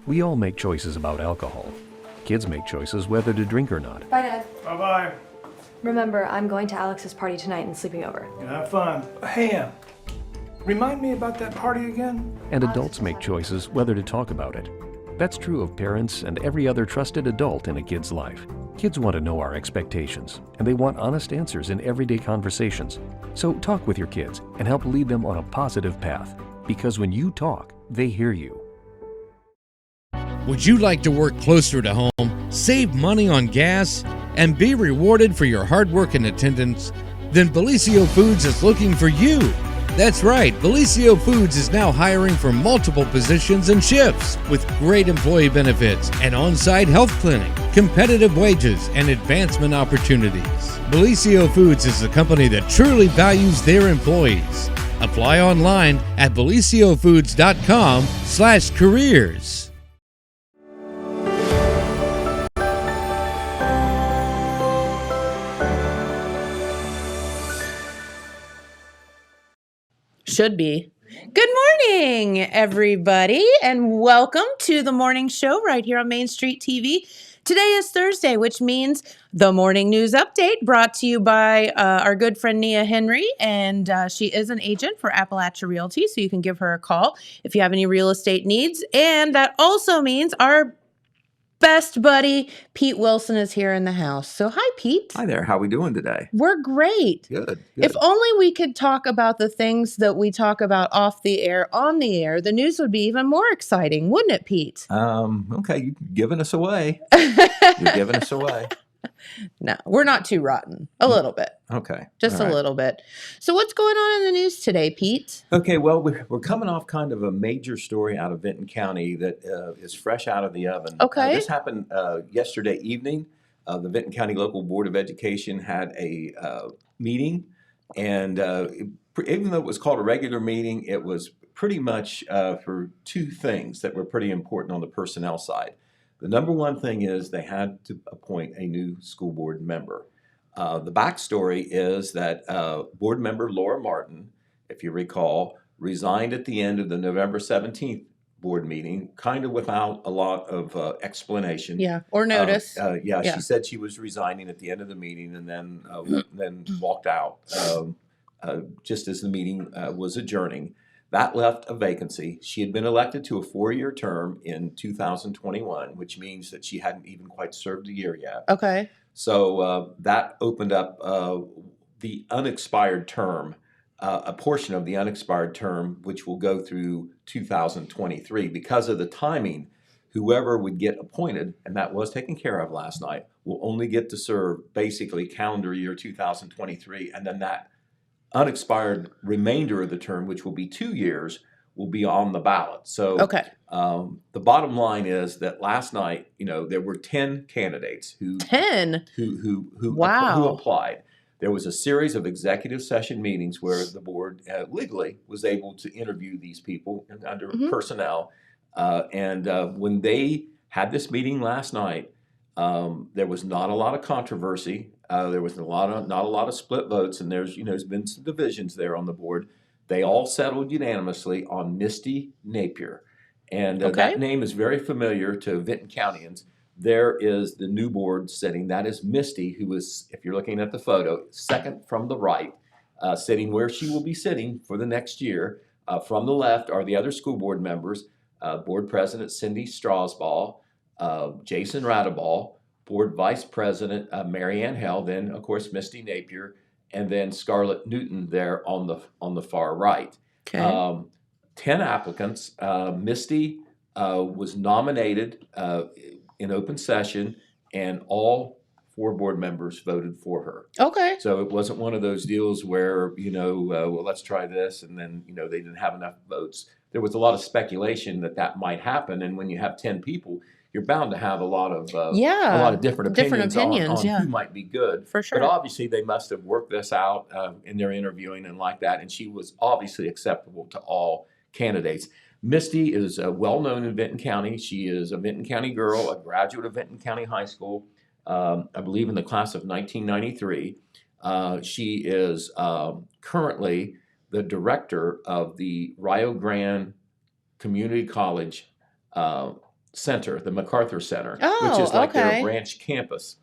We all make choices about alcohol. Kids make choices whether to drink or not. Bye, Dad. Bye-bye. Remember, I'm going to Alex's party tonight and sleeping over. You have fun. Hey, remind me about that party again? And adults make choices whether to talk about it. That's true of parents and every other trusted adult in a kid's life. Kids want to know our expectations, and they want honest answers in everyday conversations. So talk with your kids and help lead them on a positive path. Because when you talk, they hear you. Would you like to work closer to home, save money on gas, and be rewarded for your hard work and attendance? Then Bellisio Foods is looking for you. That's right, Bellisio Foods is now hiring for multiple positions and shifts with great employee benefits, an on-site health clinic, competitive wages, and advancement opportunities. Bellisio Foods is a company that truly values their employees. Apply online at belisiofoods.com/careers. Should be. Good morning, everybody, and welcome to the morning show right here on Main Street TV. Today is Thursday, which means the morning news update brought to you by our good friend Nia Henry, and she is an agent for Appalachia Realty, so you can give her a call if you have any real estate needs. And that also means our best buddy, Pete Wilson, is here in the house. So hi, Pete. Hi there. How we doing today? We're great. Good. If only we could talk about the things that we talk about off the air, on the air, the news would be even more exciting, wouldn't it, Pete? Okay, you're giving us away. You're giving us away. No, we're not too rotten. A little bit. Okay. Just all a right. little bit. So what's going on in the news today, Pete? Okay, well, we're coming off kind of a major story out of Vinton County that is fresh out of the oven. Okay. This happened yesterday evening. The Vinton County Local Board of Education had a meeting, and even though it was called a regular meeting, it was pretty much for two things that were pretty important on the personnel side. The number one thing is they had to appoint a new school board member. The backstory is that board member Laura Martin, if you recall, resigned at the end of the November 17th board meeting, kind of without a lot of explanation. Yeah, or notice. Yeah, Yeah. she said she was resigning at the end of the meeting and then walked out just as the meeting was adjourning. That left a vacancy. She had been elected to a 4-year term in 2021, which means that she hadn't even quite served a year yet. Okay. So that opened up the unexpired term, a portion of the unexpired term, which will go through 2023. Because of the timing, whoever would get appointed, and that was taken care of last night, will only get to serve basically calendar year 2023, and then that unexpired remainder of the term, which will be 2 years, will be on the ballot. So Okay. the bottom line is that last night, there were 10 candidates who 10. who Wow. applied. There was a series of executive session meetings where the board legally was able to interview these people under personnel. And when they had this meeting last night, there was not a lot of controversy. There was not a lot of split votes, and there's been some divisions there on the board. They all settled unanimously on Misty Napier, and Okay. that name is very familiar to Vinton Countyans. There is the new board sitting. That is Misty, who is, if you're looking at the photo, second from the right, sitting where she will be sitting for the next year. From the left are the other school board members, Board President Cindy Strasbaugh, Jason Radeball, Board Vice President Mary Ann Hell, then of course Misty Napier, and then Scarlett Newton there on the far right. Okay. 10 applicants. Misty was nominated in open session, and all 4 board members voted for her. Okay. So it wasn't one of those deals where, well, let's try this, and then, they didn't have enough votes. There was a lot of speculation that might happen, and when you have 10 people, you're bound to have a lot of different opinions, on yeah. who might be good. For sure. But obviously, they must have worked this out in their interviewing and like that, and she was obviously acceptable to all candidates. Misty is well known in Vinton County. She is a Vinton County girl, a graduate of Vinton County High School, I believe in the class of 1993. She is currently the director of the Rio Grande Community College center, the MacArthur Center, Oh, which is like okay. their branch campus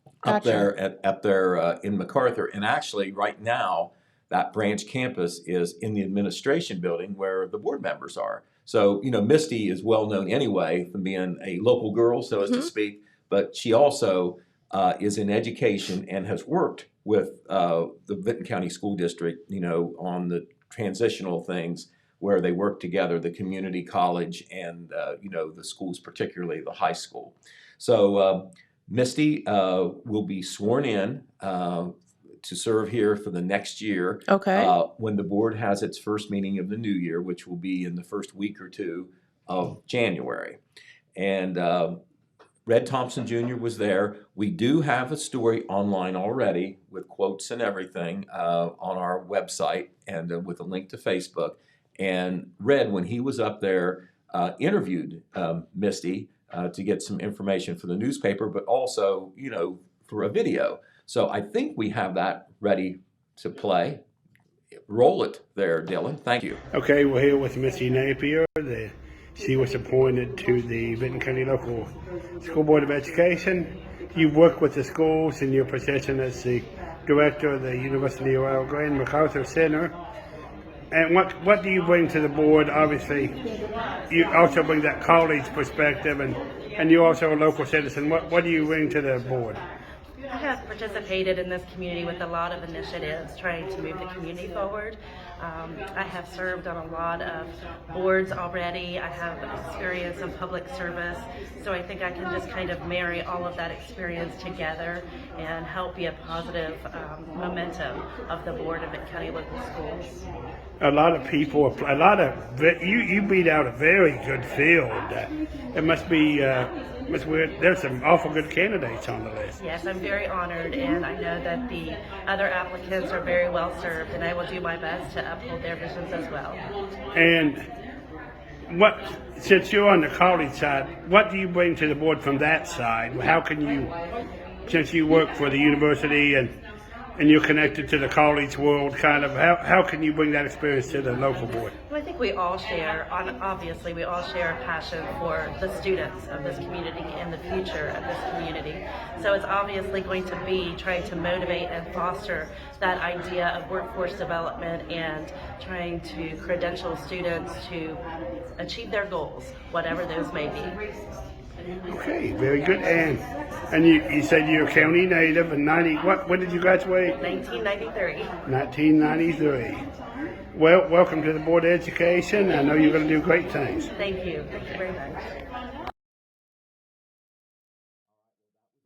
up Gotcha. there up there in MacArthur. And actually, right now, that branch campus is in the administration building where the board members are. So, Misty is well known anyway from being a local girl, so as to speak, but she also is in education and has worked with the Vinton County School District, on the transitional things where they work together, the community college and, the schools, particularly the high school. So Misty will be sworn in to serve here for the next year. Okay. When the board has its first meeting of the new year, which will be in the first week or two of January. And Red Thompson Jr. was there. We do have a story online already with quotes and everything on our website and with a link to Facebook. And Red, when he was up there, interviewed Misty to get some information for the newspaper, but also, for a video. So I think we have that ready to play. Roll it there, Dylan. Thank you. Okay, we're here with Missy Napier. She was appointed to the Vinton County Local School Board of Education. You've worked with the schools in your position as the director of the University of Rio Grande MacArthur Center. And what do you bring to the board? Obviously, you also bring that college perspective, and you're also a local citizen. What do you bring to the board? I have participated in this community with a lot of initiatives trying to move the community forward. I have served on a lot of boards already. I have experience in public service, so I think I can just kind of marry all of that experience together and help be a positive momentum of the Board of Vinton County Local Schools. A lot of people, you beat out a very good field. It must be, there's some awful good candidates on the list. Yes, I'm very honored, and I know that the other applicants are very well served, and I will do my best to uphold their visions as well. And since you're on the college side, what do you bring to the board from that side? How can you, since you work for the university and you're connected to the college world, kind of, how can you bring that experience to the local board? Well, I think we all share, obviously, we all share a passion for the students of this community and the future of this community. So it's obviously going to be trying to motivate and foster that idea of workforce development and trying to credential students to achieve their goals, whatever those may be. Okay, very good. And you said you're a county native, and when did you graduate? 1993. 1993. Well, welcome to the Board of Education. I know you're going to do great things. Thank you. Thank you very much.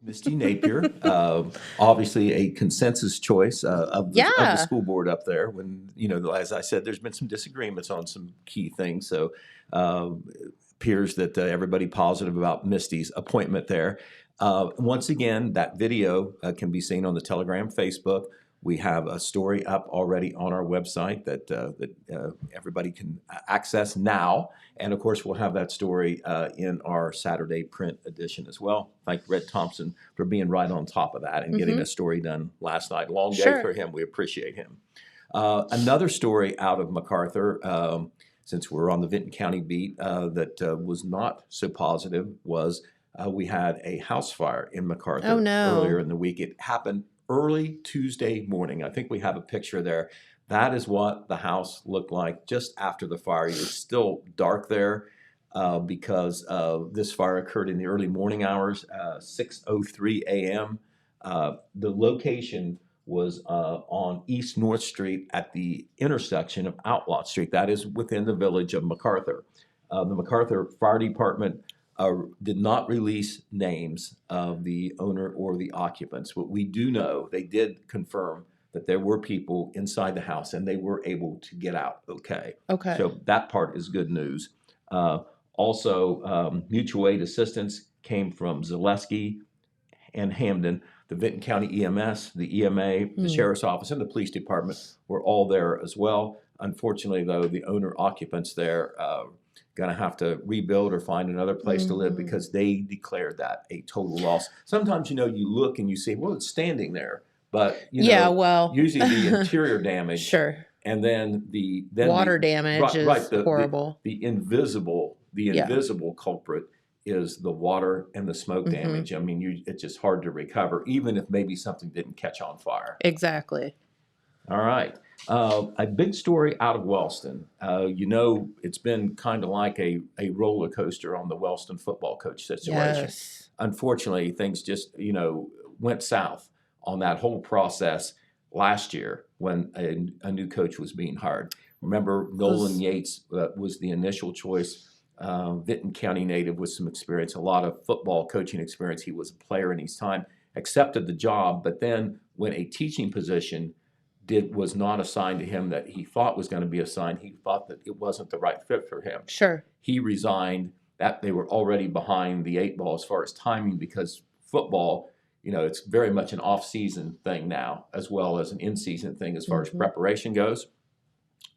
Misty Napier, obviously a consensus choice of the school board up there. When, as I said, there's been some disagreements on some key things. So appears that everybody positive about Misty's appointment there. Once again, that video can be seen on the Telegram, Facebook. We have a story up already on our website that everybody can access now. And of course, we'll have that story in our Saturday print edition as well. Thank Red Thompson for being right on top of that and getting a story done last night. Long day for him. We appreciate him. Another story out of MacArthur, since we're on the Vinton County beat, that was not so positive was we had a house fire in MacArthur earlier in the week. It happened early Tuesday morning. I think we have a picture there. That is what the house looked like just after the fire. It's still dark there because this fire occurred in the early morning hours, 6:03 a.m. The location was on East North Street at the intersection of Outlaw Street. That is within the village of MacArthur. The MacArthur Fire Department did not release names of the owner or the occupants. But we do know, they did confirm that there were people inside the house and they were able to get out okay. So that part is good news. Also, mutual aid assistance came from Zaleski and Hamden. The Vinton County EMS, the EMA, the Sheriff's Office, and the Police Department were all there as well. Unfortunately, though, the owner-occupants there going to have to rebuild or find another place to live because they declared that a total loss. Sometimes, you look and you see, well, it's standing there. But, usually the interior damage. And then the water damage is horrible. The invisible culprit is the water and the smoke damage. I mean, it's just hard to recover, even if maybe something didn't catch on fire. Exactly. All right. A big story out of Wellston. It's been kind of like a roller coaster on the Wellston football coach situation. Yes. Unfortunately, things just, went south on that whole process last year when a new coach was being hired. Remember, Nolan Yates was the initial choice, Vinton County native with some experience, a lot of football coaching experience. He was a player in his time, accepted the job, but then when a teaching position was not assigned to him that he thought was going to be assigned, he thought that it wasn't the right fit for him. Sure. He resigned. That they were already behind the 8 ball as far as timing, because football, it's very much an off-season thing now, as well as an in-season thing as far as preparation goes.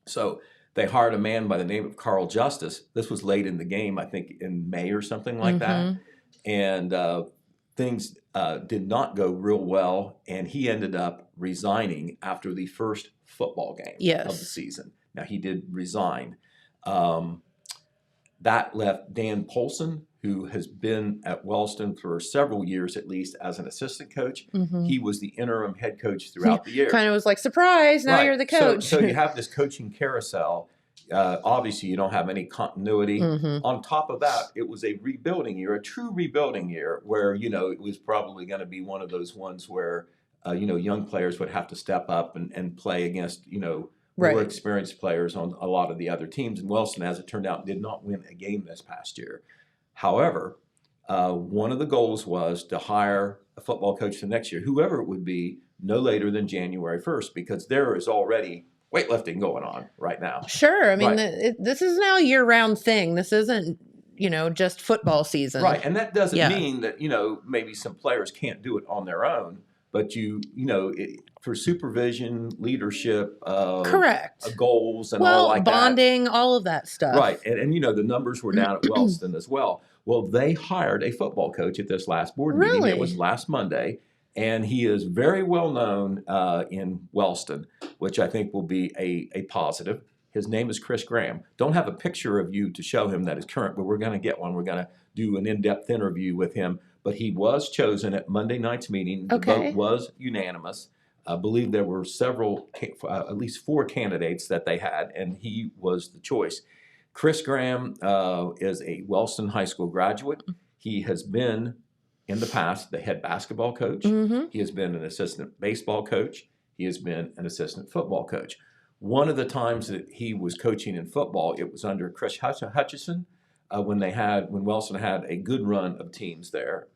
So they hired a man by the name of Carl Justice. This was late in the game, I think in May or something like that. And things did not go real well, and he ended up resigning after the first football game of the season. Now, he did resign. That left Dan Polson, who has been at Wellston for several years at least as an assistant coach. He was the interim head coach throughout the year. Kind of was like, surprise, now you're the coach. So you have this coaching carousel. Obviously, you don't have any continuity. On top of that, it was a rebuilding year, a true rebuilding year, where, it was probably going to be one of those ones where, young players would have to step up and play against, more experienced players on a lot of the other teams. And Wellston, as it turned out, did not win a game this past year. However, one of the goals was to hire a football coach the next year, whoever it would be, no later than January 1st, because there is already weightlifting going on right now. Sure. I mean, this is now a year-round thing. This isn't, just football season. Right. And that doesn't mean that, maybe some players can't do it on their own, but for supervision, leadership, correct, goals and all like bonding, all of that stuff. Right. And the numbers were down at Wellston as well. Well, they hired a football coach at this last board meeting. It was last Monday. And he is very well known in Wellston, which I think will be a positive. His name is Chris Graham. Don't have a picture of you to show him that is current, but we're going to get one. We're going to do an in-depth interview with him. But he was chosen at Monday night's meeting. The vote was unanimous. I believe there were at least 4 candidates that they had, and he was the choice. Chris Graham is a Wellston High School graduate. He has been, in the past, the head basketball coach. He has been an assistant baseball coach. He has been an assistant football coach. One of the times that he was coaching in football, it was under Chris Hutchison when Wellston had a good run of teams there.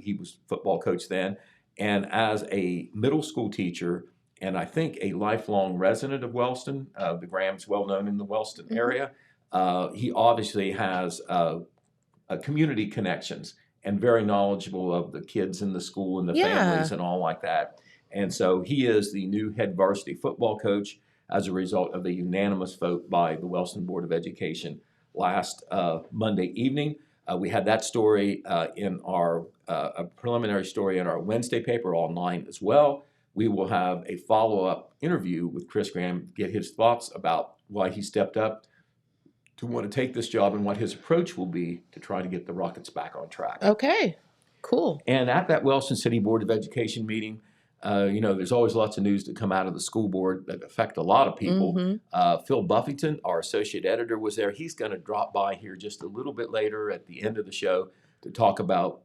He was football coach then. And as a middle school teacher, and I think a lifelong resident of Wellston, the Graham's well known in the Wellston area, he obviously has community connections and very knowledgeable of the kids in the school and the families and all like that. And so he is the new head varsity football coach as a result of a unanimous vote by the Wellston Board of Education last Monday evening. We had that story in our a preliminary story in our Wednesday paper online as well. We will have a follow-up interview with Chris Graham, get his thoughts about why he stepped up to want to take this job and what his approach will be to try to get the Rockets back on track. Okay, cool. And at that Wellston City Board of Education meeting, there's always lots of news that come out of the school board that affect a lot of people. Phil Buffington, our associate editor, was there. He's going to drop by here just a little bit later at the end of the show to talk about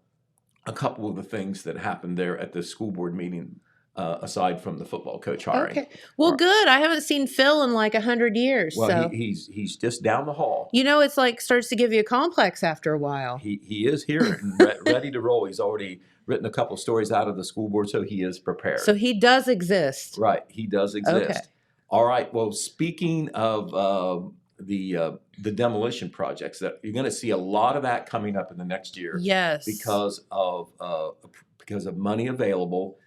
a couple of the things that happened there at the school board meeting, aside from the football coach hiring. Okay. Well, good. I haven't seen Phil in like 100 years. Well, so. he's just down the hall. It's like starts to give you a complex after a while. He is here and ready to roll. He's already written a couple stories out of the school board, so he is prepared. So he does exist. Right, he does exist. Okay. All right. Well, speaking of the demolition projects, that you're going to see a lot of that coming up in the next year. Yes. Because of money available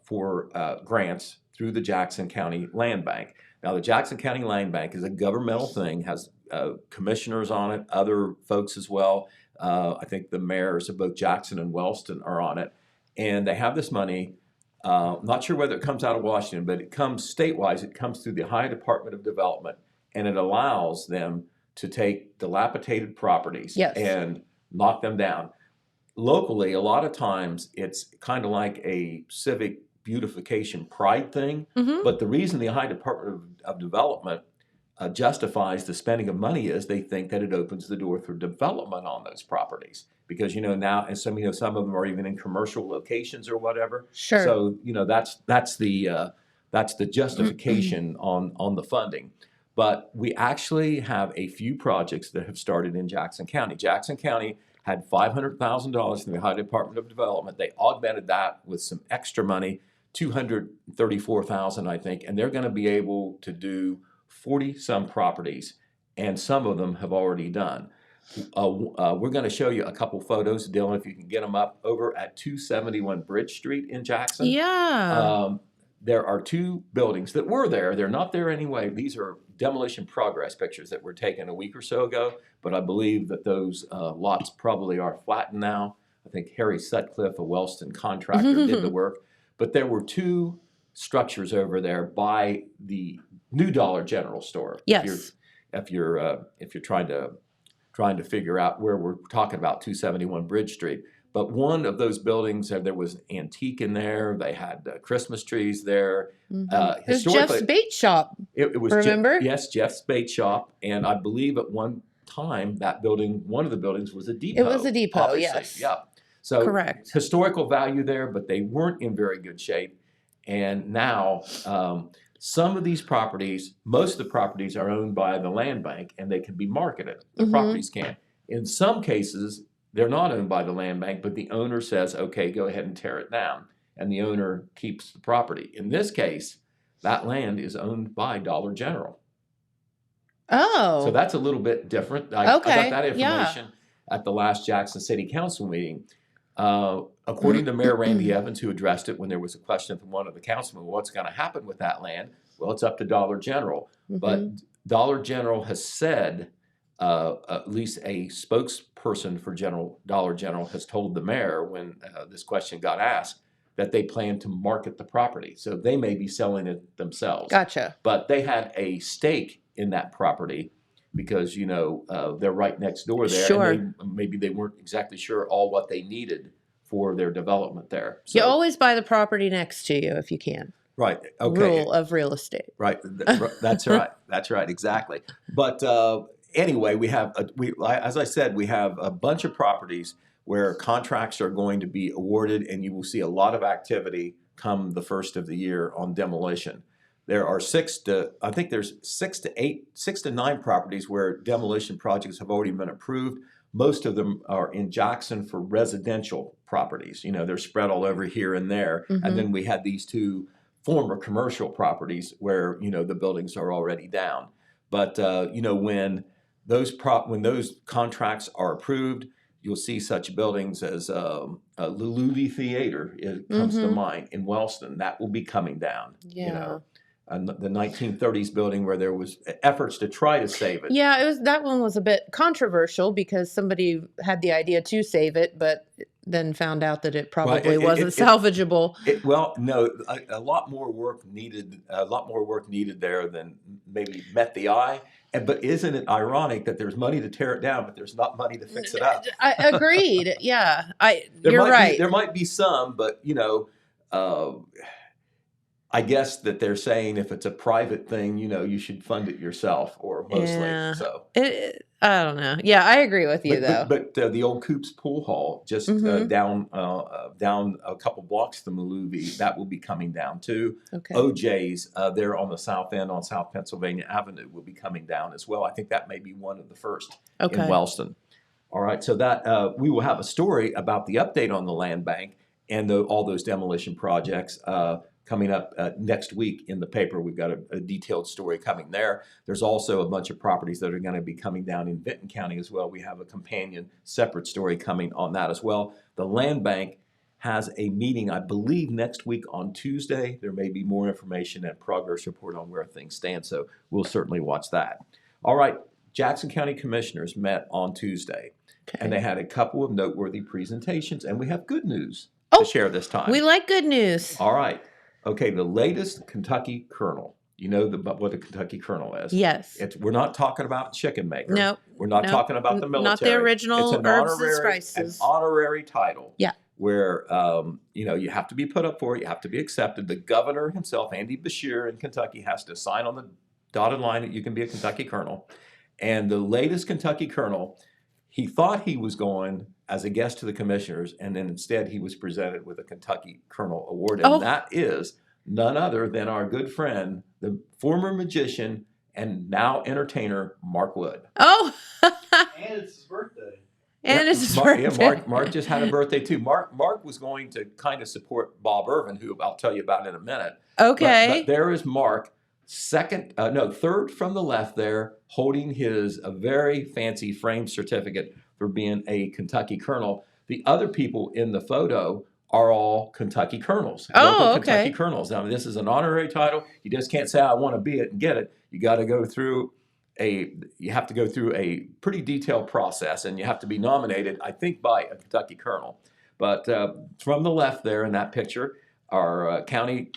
for grants through the Jackson County Land Bank. Now, the Jackson County Land Bank is a governmental thing, has commissioners on it, other folks as well. I think the mayors of both Jackson and Wellston are on it. And they have this money. Not sure whether it comes out of Washington, but it comes statewide. It comes through the Ohio Department of Development, and it allows them to take dilapidated properties and knock them down. Locally, a lot of times it's kind of like a civic beautification pride thing. But the reason the Ohio Department of Development justifies the spending of money is they think that it opens the door for development on those properties. Because now, and some some of them are even in commercial locations or whatever. Sure. So that's the justification on the funding. But we actually have a few projects that have started in Jackson County. Jackson County had $500,000 from the Ohio Department of Development. They augmented that with some extra money, $234,000, I think, and they're going to be able to do 40-some properties, and some of them have already done. We're going to show you a couple photos, Dylan, if you can get them up, over at 271 Bridge Street in Jackson. Yeah. There are two buildings that were there. They're not there anyway. These are demolition progress pictures that were taken a week or so ago, but I believe that those lots probably are flattened now. I think Harry Sutcliffe, a Wellston contractor, did the work. But there were two structures over there by the new Dollar General store. Yes. If you're trying to figure out where we're talking about, 271 Bridge Street. But one of those buildings, there was an antique in there. They had Christmas trees there. It was Jeff's bait shop. It was remember? Yes, Jeff's bait shop. And I believe at one time that building, one of the buildings was a depot. It was a depot, obviously. yes. Yeah. So Correct. Historical value there, but they weren't in very good shape. And now some of these properties, most of the properties are owned by the land bank and they can be marketed. The properties can. In some cases, they're not owned by the land bank, but the owner says, okay, go ahead and tear it down. And the owner keeps the property. In this case, that land is owned by Dollar General. Oh. So that's a little bit different. I got that yeah. information at the last Jackson City Council meeting. According to Mayor Randy Evans, who addressed it when there was a question from one of the councilmen, what's going to happen with that land? Well, it's up to Dollar General. But Dollar General has said, at least a spokesperson for Dollar General has told the mayor when this question got asked, that they plan to market the property. So they may be selling it themselves. Gotcha. But they had a stake in that property because, they're right next door there. Sure. And maybe they weren't exactly sure all what they needed for their development there. So, You always buy the property next to you if you can. right. Okay. Rule of real estate. Right. That's right. That's right. Exactly. But anyway, as I said, we have a bunch of properties where contracts are going to be awarded, and you will see a lot of activity come the first of the year on demolition. There are 6 to 9 properties where demolition projects have already been approved. Most of them are in Jackson for residential properties. They're spread all over here and there. And then we had these 2 former commercial properties where, the buildings are already down. But, when those contracts are approved, you'll see such buildings as Luluvi Theater comes to mind in Wellston. That will be coming down. Yeah. The 1930s building where there was efforts to try to save it. Yeah, that one was a bit controversial because somebody had the idea to save it, but then found out that it probably wasn't salvageable. No, a lot more work needed. A lot more work needed there than maybe met the eye. But isn't it ironic that there's money to tear it down, but there's not money to fix it up? I agreed. Yeah, you're right. right. There might be some, but I guess that they're saying if it's a private thing, you should fund it yourself, or mostly. Yeah. So I don't know. Yeah, I agree with you though. But the old Coops Pool Hall, just down a couple blocks from Maluvi, that will be coming down too. Okay. OJ's, they're on the south end on South Pennsylvania Avenue, will be coming down as well. I think that may be one of the first in Wellston. All right, so that we will have a story about the update on the land bank and all those demolition projects coming up next week in the paper. We've got a detailed story coming there. There's also a bunch of properties that are going to be coming down in Vinton County as well. We have a companion separate story coming on that as well. The land bank has a meeting, I believe, next week on Tuesday. There may be more information and progress report on where things stand, so we'll certainly watch that. All right, Jackson County Commissioners met on Tuesday, and they had a couple of noteworthy presentations, and we have good news to share this time. We like good news. All right. Okay, the latest Kentucky Colonel You know what a Kentucky Colonel is. Yes. We're not talking about chicken maker. Nope. We're not Nope. talking about the military. Not the original it's an herbs and honorary, spices. An honorary title. Yeah. Where, you have to be put up for it. You have to be accepted. The governor himself, Andy Beshear in Kentucky, has to sign on the dotted line that you can be a Kentucky Colonel. And the latest Kentucky Colonel, he thought he was going as a guest to the commissioners, and then instead he was presented with a Kentucky Colonel Award. And that is none other than our good friend, the former magician and now entertainer, Mark Wood. Oh! And it's his birthday. And it's his birthday. Yeah, Mark just had a birthday too. Mark was going to kind of support Bob Irvin, who I'll tell you about in a minute. Okay. But there is Mark, third from the left there, holding a very fancy framed certificate for being a Kentucky Colonel. The other people in the photo are all Kentucky Colonels. Local Kentucky Colonels. I mean, this is an honorary title. You just can't say, I want to be it and get it. You got to go through a pretty detailed process, and you have to be nominated, I think, by a Kentucky Colonel. But from the left there in that picture are County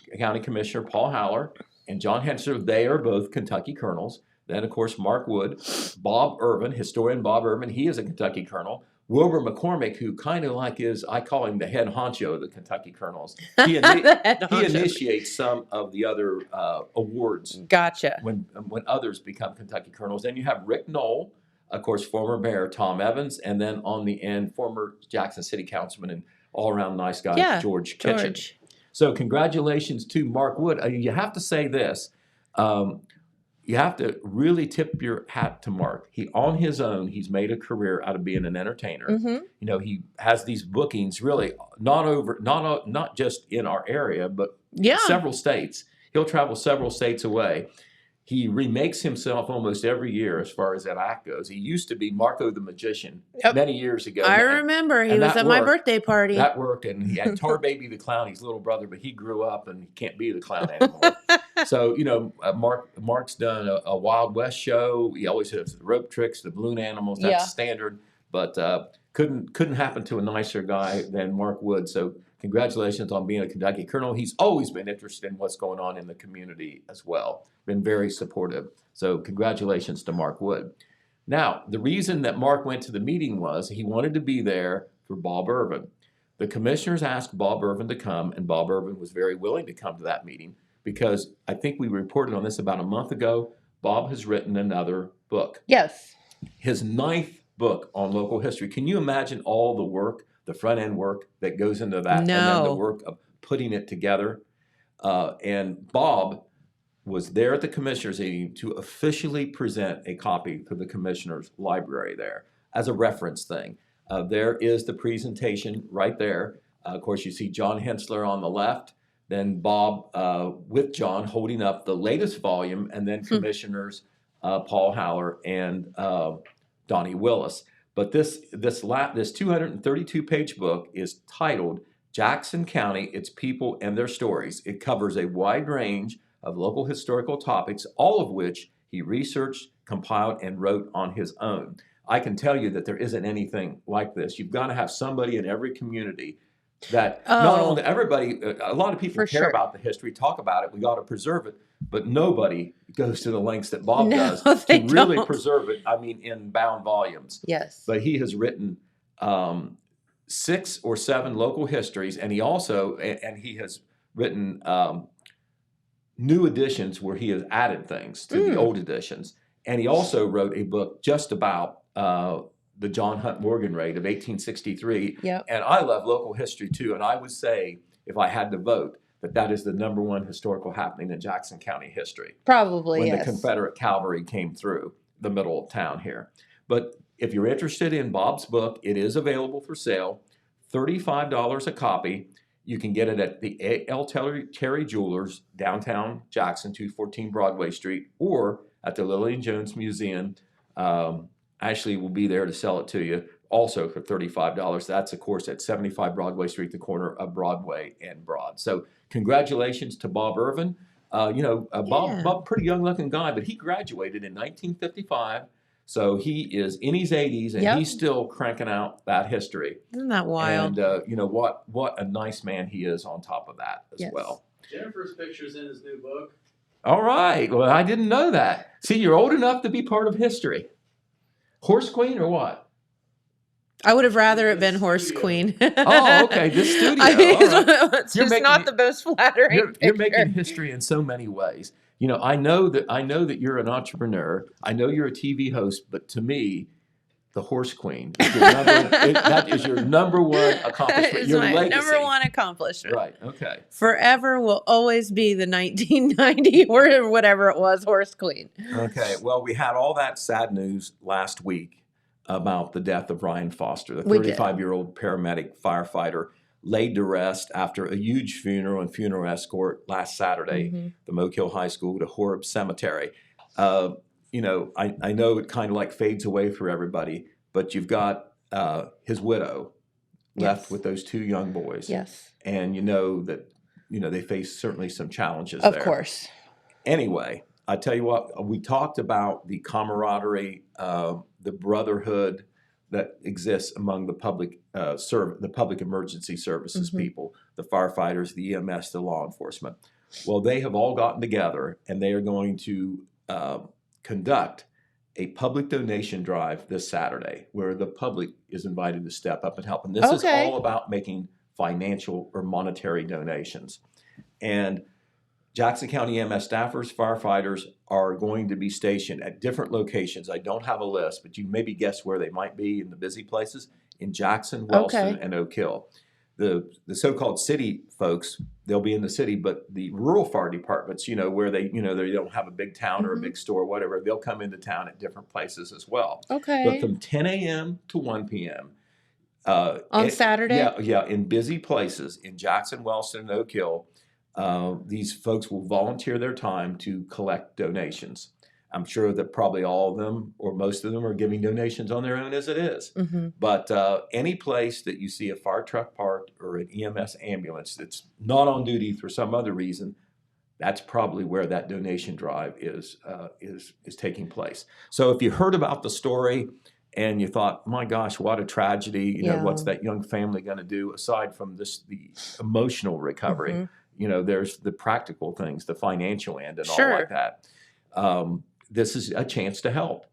Commissioner Paul Haller and John Hensler. They are both Kentucky Colonels. Then, of course, Mark Wood, Bob Irvin, historian Bob Irvin, he is a Kentucky Colonel. Wilbur McCormick, who kind of I call him the head honcho of the Kentucky Colonels. He initiates some of the other awards. Gotcha. When others become Kentucky Colonels. Then you have Rick Knoll, of course, former Mayor Tom Evans, and then on the end, former Jackson City Councilman and all-around nice guy, George Kitchen. So congratulations to Mark Wood. You have to say this. You have to really tip your hat to Mark. He, on his own, he's made a career out of being an entertainer. Mm-hmm. He has these bookings really not just in our area, but several states. He'll travel several states away. He remakes himself almost every year as far as that act goes. He used to be Marco the Magician many years ago. I remember. He was at my birthday party. That worked. And he had Tar Baby the Clown, his little brother, but he grew up and he can't be the clown anymore. So, Mark's done a Wild West show. He always has the rope tricks, the balloon animals. That's standard. But couldn't happen to a nicer guy than Mark Wood. So congratulations on being a Kentucky Colonel. He's always been interested in what's going on in the community as well. Been very supportive. So congratulations to Mark Wood. Now, the reason that Mark went to the meeting was he wanted to be there for Bob Irvin. The commissioners asked Bob Irvin to come, and Bob Irvin was very willing to come to that meeting because I think we reported on this about a month ago. Bob has written another book. Yes. His 9th book on local history. Can you imagine all the work, the front end work that goes into that, and then the work of putting it together? And Bob was there at the commissioners' meeting to officially present a copy to the commissioners' library there as a reference thing. There is the presentation right there. Of course, you see John Hensler on the left, then Bob with John holding up the latest volume, and then commissioners Paul Haller and Donnie Willis. But this 232-page book is titled Jackson County, Its People and Their Stories. It covers a wide range of local historical topics, all of which he researched, compiled, and wrote on his own. I can tell you that there isn't anything like this. You've got to have somebody in every community that not only everybody, a lot of people care about the history, talk about it, we got to preserve it, but nobody goes to the lengths that Bob does to really preserve it, in bound volumes. Yes. But he has written 6 or 7 local histories, and he also, he has written new editions where he has added things to the old editions. And he also wrote a book just about the John Hunt Morgan raid of 1863. Yep. And I love local history too. And I would say, if I had to vote, that is the #1 historical happening in Jackson County history. Probably, when the Confederate cavalry came through the middle of town here. But if you're interested in Bob's book, it is available for sale, $35 a copy. You can get it at the A.L. Terry Jewelers, downtown Jackson, 214 Broadway Street, or at the Lillian Jones Museum. Ashley will be there to sell it to you, also for $35. That's, of course, at 75 Broadway Street, the corner of Broadway and Broad. So congratulations to Bob Irvin. Bob, pretty young-looking guy, but he graduated in 1955. So he is in his 80s, and he's still cranking out that history. Isn't that wild? And what a nice man he is on top of that as well. Jennifer's picture's in his new book. All right. Well, I didn't know that. See, you're old enough to be part of history. Horse Queen or what? I would have rather it been Horse Queen. Oh, okay. This studio. I mean, All right. it's just not the most flattering You're picture. making history in so many ways. You know, I know that you're an entrepreneur. I know you're a TV host, but to me, the Horse Queen is that is your number one accomplishment. That is your my legacy. number one accomplishment. Right. Okay. Forever will always be the 1990 or whatever it was, Horse Queen. Okay. Well, we had all that sad news last week about the death of Ryan Foster, the We did. 35-year-old paramedic firefighter laid to rest after a huge funeral and funeral escort last Saturday, Mm-hmm. the Moke Hill High School to Horeb Cemetery. You know, I know it kind of like fades away for everybody, but you've got his widow left Yes. with those two young boys. Yes. And you know that, they face certainly some challenges Of there. course. Anyway, I tell you what, we talked about the camaraderie, the brotherhood that exists among the public the public emergency services people, the firefighters, the EMS, the law enforcement. Well, they have all gotten together and they are going to conduct a public donation drive this Saturday where the public is invited to step up and help. And this is all about making financial or monetary donations. And Jackson County EMS staffers, firefighters are going to be stationed at different locations. I don't have a list, but you maybe guess where they might be in the busy places in Jackson, Wellston, and Oak Hill. The so-called city folks, they'll be in the city, but the rural fire departments, where they don't have a big town or a big store, whatever, they'll come into town at different places as well. Okay. But from 10 a.m. to 1 p.m. On Saturday? Yeah, in busy places in Jackson, Wellston, and Oak Hill, these folks will volunteer their time to collect donations. I'm sure that probably all of them or most of them are giving donations on their own as it is. Mm-hmm. But any place that you see a fire truck parked or an EMS ambulance that's not on duty for some other reason, that's probably where that donation drive is taking place. So if you heard about the story and you thought, my gosh, what a tragedy, what's that young family going to do aside from the emotional recovery? There's the practical things, the financial end and all like that. This is a chance to help.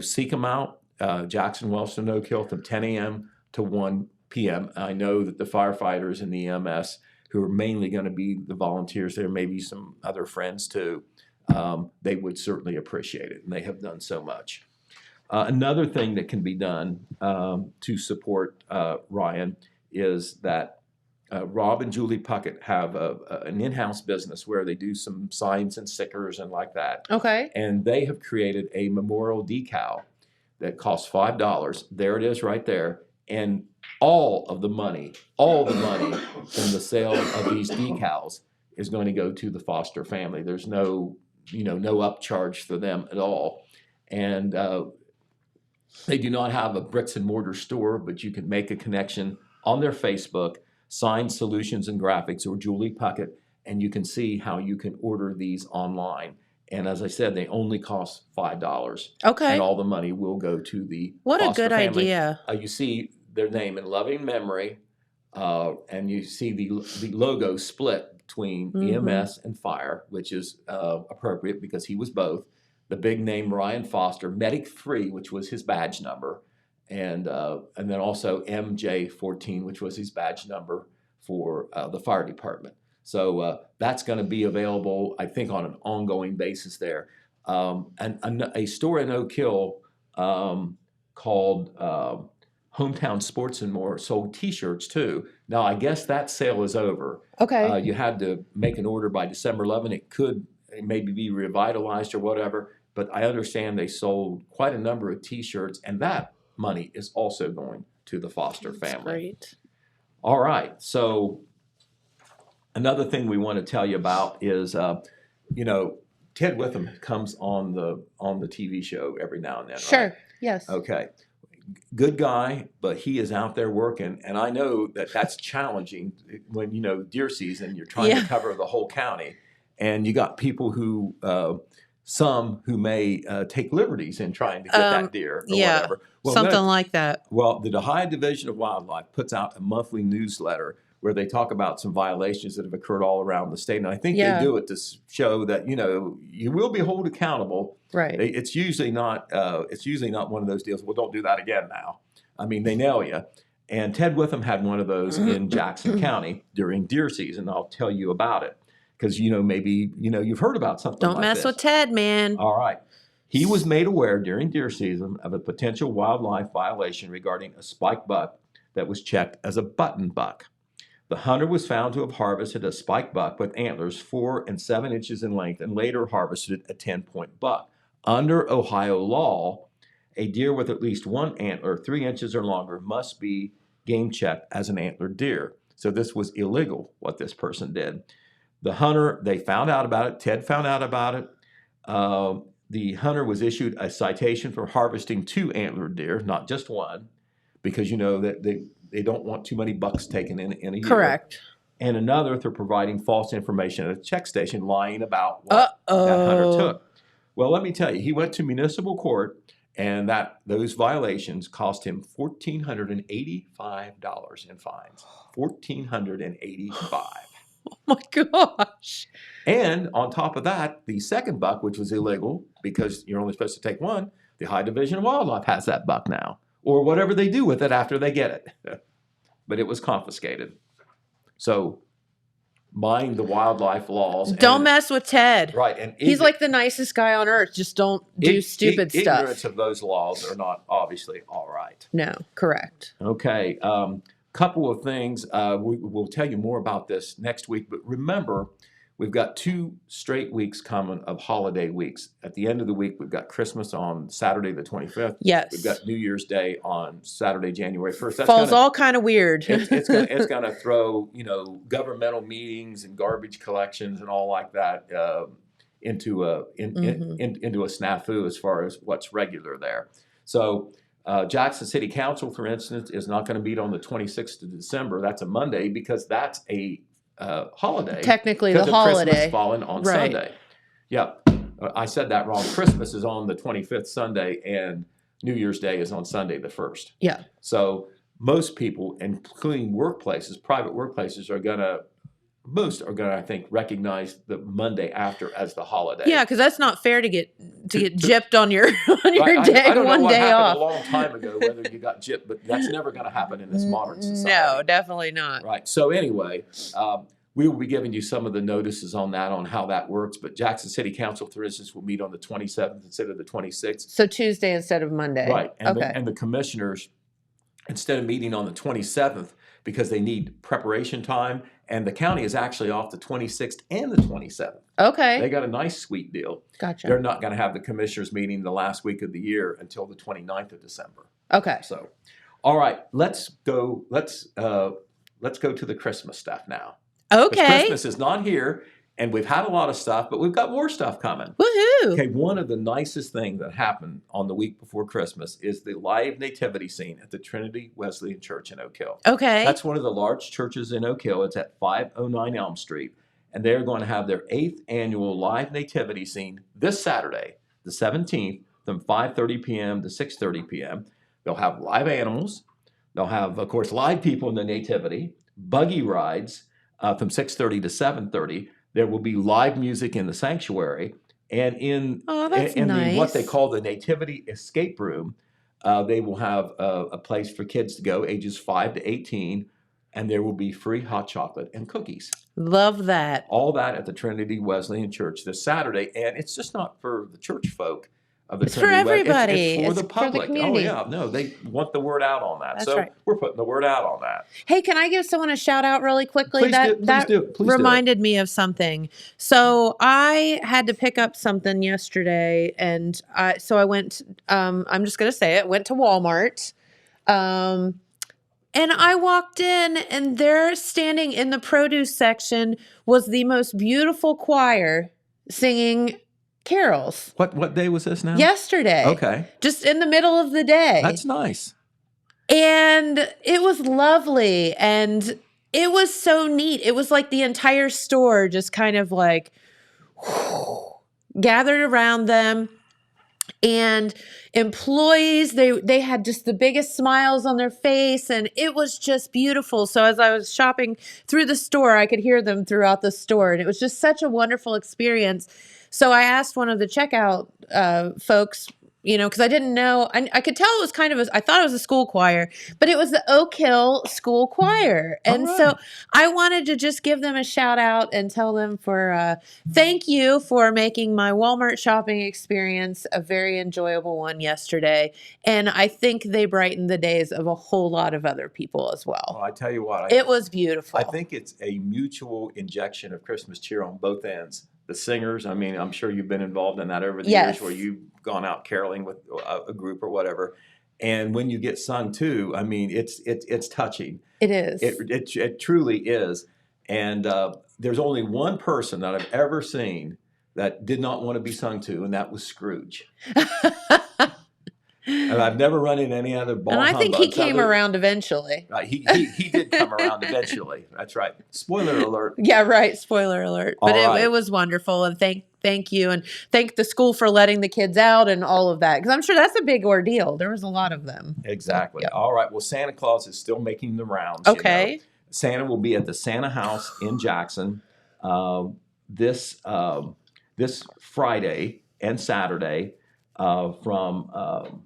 Seek them out, Jackson, Wellston, Oak Hill from 10 a.m. to 1 p.m. I know that the firefighters and the EMS, who are mainly going to be the volunteers, there may be some other friends too, they would certainly appreciate it, and they have done so much. Another thing that can be done to support Ryan is that Rob and Julie Puckett have an in-house business where they do some signs and stickers and like that. Okay. And they have created a memorial decal that costs $5. There it is right there. And all the money from the sale of these decals is going to go to the Foster family. There's no upcharge for them at all. And they do not have a bricks and mortar store, but you can make a connection on their Facebook, Sign Solutions and Graphics, or Julie Puckett, and you can see how you can order these online. And as I said, they only cost $5. Okay. And all the money will go to the What Foster a good family. idea. You see their name in loving memory, and you see the logo split between EMS and fire, which is appropriate because he was both. The big name Ryan Foster, Medic 3, which was his badge number, and then also MJ14, which was his badge number for the fire department. So that's going to be available, I think, on an ongoing basis there. And a store in Oak Hill called Hometown Sports and More sold T-shirts too. Now, I guess that sale is over. Okay. You had to make an order by December 11. It could maybe be revitalized or whatever, but I understand they sold quite a number of T-shirts, and that money is also going to the Foster family. Great. All right. So another thing we want to tell you about is, Ted Witham comes on the TV show every now and then. Sure. Right? Yes. Okay. Good guy, but he is out there working, and I know that that's challenging when deer season. You're trying to cover the whole county, and you got people who. Some who may take liberties in trying to get that deer or whatever. Well, something like that. Well, the Ohio Division of Wildlife puts out a monthly newsletter where they talk about some violations that have occurred all around the state. And I think Yeah. they do it to show that, you will be held accountable. Right. It's usually not one of those deals. Well, don't do that again now. I mean, they nail you. And Ted Witham had one of those in Jackson County during deer season. I'll tell you about it because, maybe, you've heard about something Don't like mess this. with Ted, man. All right. He was made aware during deer season of a potential wildlife violation regarding a spike buck that was checked as a button buck. The hunter was found to have harvested a spike buck with antlers 4 and 7 inches in length and later harvested a 10-point buck. Under Ohio law, a deer with at least one antler 3 inches or longer must be game checked as an antlered deer. So this was illegal, what this person did. The hunter, they found out about it. Ted found out about it. The hunter was issued a citation for harvesting 2 antlered deer, not just one, because that they don't want too many bucks taken in a year. Correct. And another for providing false information at a check station, lying about what that hunter took. Well, let me tell you, he went to municipal court, and those violations cost him $1,485 in fines. $1,485. Oh my gosh. And on top of that, the second buck, which was illegal because you're only supposed to take one, the High Division of Wildlife has that buck now, or whatever they do with it after they get it. But it was confiscated. So mind the wildlife laws. Don't mess with Ted. Right. And he's like the nicest guy on earth. Just don't do stupid stuff. Ignorance of those laws are not obviously all right. No, correct. Okay. Couple of things. We'll tell you more about this next week. But remember, we've got 2 straight weeks coming of holiday weeks. At the end of the week, we've got Christmas on Saturday the 25th. Yes. We've got New Year's Day on Saturday, January 1st. Falls all kind of weird. It's going to throw, governmental meetings and garbage collections and all like that into a snafu as far as what's regular there. So Jackson City Council, for instance, is not going to meet on the 26th of December. That's a Monday because that's a holiday. Technically the holiday. Christmas falling on Right. Sunday. Yeah, I said that wrong. Christmas is on the 25th Sunday and New Year's Day is on Sunday the 1st. Yeah. So most people, including workplaces, private workplaces, most are going to, I think, recognize the Monday after as the holiday. Yeah, because that's not fair to get gypped on your day, I don't one know what day happened off. a long time ago, whether you got gypped, but that's never going to happen in this modern society. No, definitely not. Right. So anyway, we will be giving you some of the notices on how that works. But Jackson City Council, for instance, will meet on the 27th instead of the 26th. So Tuesday instead of Monday. Right. And okay. and the commissioners, instead of meeting on the 27th, because they need preparation time, and the county is actually off the 26th and the 27th. Okay. They got a nice sweet deal. Gotcha. They're not going to have the commissioners meeting the last week of the year until the 29th of December. Okay. So, all right, let's go to the Christmas stuff now. 'Cause Okay. Christmas is not here, and we've had a lot of stuff, but we've got more stuff coming. Woohoo. Okay, one of the nicest things that happened on the week before Christmas is the live nativity scene at the Trinity Wesleyan Church in Oak Hill. Okay. That's one of the large churches in Oak Hill. It's at 509 Elm Street, and they're going to have their 8th annual live nativity scene this Saturday, the 17th, from 5:30 p.m. to 6:30 p.m. They'll have live animals. They'll have, of course, live people in the nativity, buggy rides from 6:30 to 7:30. There will be live music in the sanctuary, and in what they call the Nativity Escape Room, they will have a place for kids to go, ages 5 to 18, and there will be free hot chocolate and cookies. Love that. All that at the Trinity Wesleyan Church this Saturday, and it's just not for the church folk of the It's for Trinity everybody. It's for the It's for the public. community. Oh yeah, no, they want the word out on that. That's So right. we're putting the word out on that. Hey, can I give someone a shout out really quickly? Please that do it. reminded me of something. So I had to pick up something yesterday, and so I went. I'm just gonna say it. Went to Walmart, and I walked in, and there, standing in the produce section, was the most beautiful choir singing carols. What day was this now? Yesterday. Okay. Just in the middle of the day. That's nice. And it was lovely, and it was so neat. It was like the entire store just kind of like gathered around them. And employees. They had just the biggest smiles on their face, and it was just beautiful. So as I was shopping through the store, I could hear them throughout the store, and it was just such a wonderful experience. So I asked one of the checkout folks, because I didn't know. I could tell it was kind of I thought it was a school choir, but it was the Oak Hill School Choir. And so I wanted to just give them a shout out and tell them thank you for making my Walmart shopping experience a very enjoyable one yesterday. And I think they brightened the days of a whole lot of other people as well. Well, I tell you what. It was beautiful. I think it's a mutual injection of Christmas cheer on both ends. The singers, I mean, I'm sure you've been involved in that over the years where you've gone out caroling with a group or whatever. And when you get sung to, I mean, it's touching. It is. It truly is. And there's only one person that I've ever seen that did not want to be sung to, and that was Scrooge. And I've never run into any other ball. And I think he came around eventually. He did come around eventually. That's right. Spoiler alert. Yeah, right. Spoiler alert. But it was wonderful. And thank you. And thank the school for letting the kids out and all of that. Because I'm sure that's a big ordeal. There was a lot of them. Exactly. Yep. All right. Well, Santa Claus is still making the rounds. Okay. Santa will be at the Santa House in Jackson this Friday and Saturday from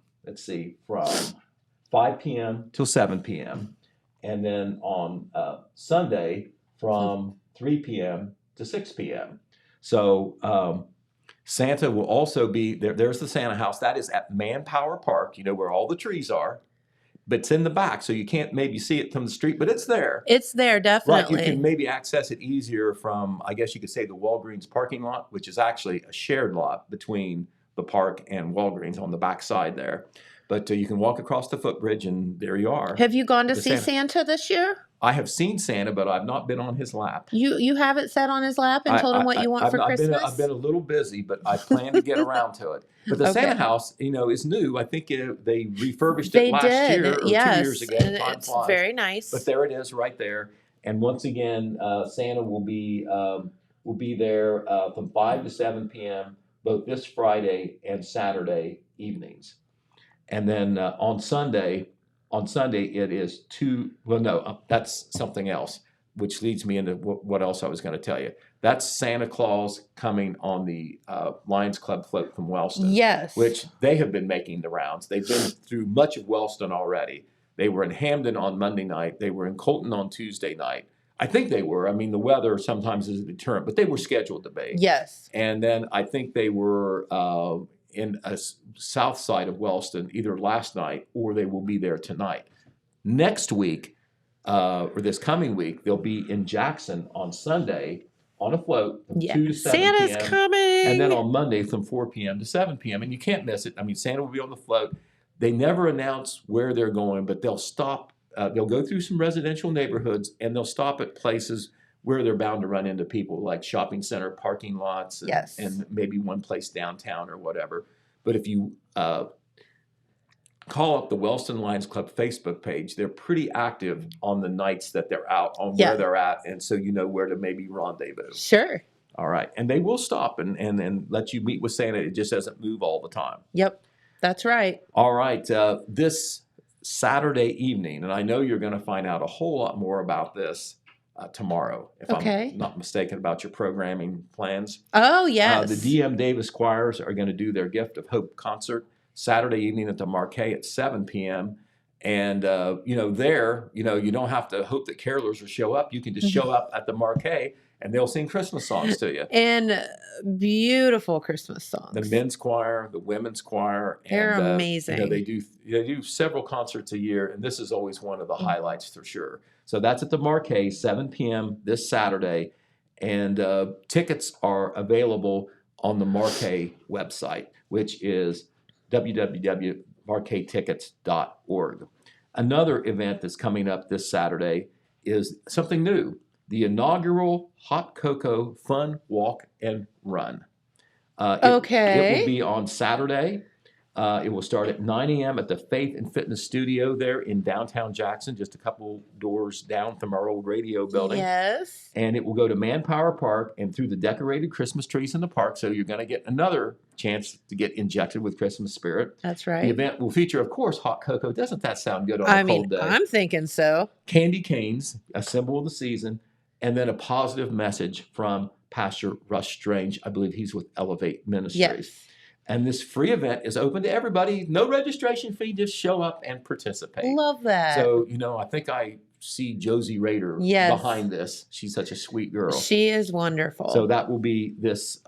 5 p.m. till 7 p.m. And then on Sunday from 3 p.m. to 6 p.m. So Santa will also be there. There's the Santa House. That is at Manpower Park, where all the trees are. But it's in the back, so you can't maybe see it from the street, but it's there. It's there, definitely. Right, you can maybe access it easier from, I guess you could say, the Walgreens parking lot, which is actually a shared lot between the park and Walgreens on the back side there. But you can walk across the footbridge, and there you are. Have you gone to see Santa this year? I have seen Santa, but I've not been on his lap. You haven't sat on his lap and told him what you want for Christmas? I've been a little busy, but I plan to get around to it. But the Santa House, is new. I think they refurbished it last year or 2 years ago. And it's very nice. But there it is, right there. And once again, Santa will be there from 5 to 7 p.m. both this Friday and Saturday evenings. And then on Sunday it is that's something else, which leads me into what else I was going to tell you. That's Santa Claus coming on the Lions Club float from Wellston. Yes. Which they have been making the rounds. They've been through much of Wellston already. They were in Hamden on Monday night. They were in Colton on Tuesday night. I think they were. I mean, the weather sometimes is a deterrent, but they were scheduled to be. Yes. And then I think they were in a south side of Wellston either last night or they will be there tonight. Next week, or this coming week, they'll be in Jackson on Sunday on a float from 2 to 7 p.m. Santa's coming! And then on Monday from 4 p.m. to 7 p.m. And you can't miss it. I mean, Santa will be on the float. They never announce where they're going, but they'll stop. They'll go through some residential neighborhoods, and they'll stop at places where they're bound to run into people, like shopping center parking lots and maybe one place downtown or whatever. But if you call up the Wellston Lions Club Facebook page, they're pretty active on the nights that they're out, on where they're at, and so you know where to maybe rendezvous. Sure. All right. And they will stop and let you meet with Santa. It just doesn't move all the time. Yep. That's right. All right. This Saturday evening, and I know you're going to find out a whole lot more about this tomorrow, if I'm not mistaken about your programming plans. Oh, yes. The DM Davis Choirs are going to do their Gift of Hope concert Saturday evening at the Marquee at 7 p.m. And, you don't have to hope that carolers will show up. You can just show up at the Marquee and they'll sing Christmas songs to you. And beautiful Christmas songs. The men's choir, the women's choir. They're amazing. They do several concerts a year, and this is always one of the highlights for sure. So that's at the Marquee, 7 p.m. this Saturday. And tickets are available on the Marquee website, which is www.marquetickets.org. Another event that's coming up this Saturday is something new. The inaugural Hot Cocoa Fun Walk and Run. It will be on Saturday It will start at 9 a.m. at the Faith and Fitness Studio there in downtown Jackson, just a couple doors down from our old radio building. Yes. And it will go to Manpower Park and through the decorated Christmas trees in the park. So you're going to get another chance to get injected with Christmas spirit. That's right. The event will feature, of course, hot cocoa. Doesn't that sound good on a cold day? I'm thinking so. Candy canes, a symbol of the season, and then a positive message from Pastor Russ Strange. I believe he's with Elevate Ministries. Yes. And this free event is open to everybody. No registration fee. Just show up and participate. Love that. So, I think I see Josie Rader behind this. She's such a sweet girl. She is wonderful. So that will be this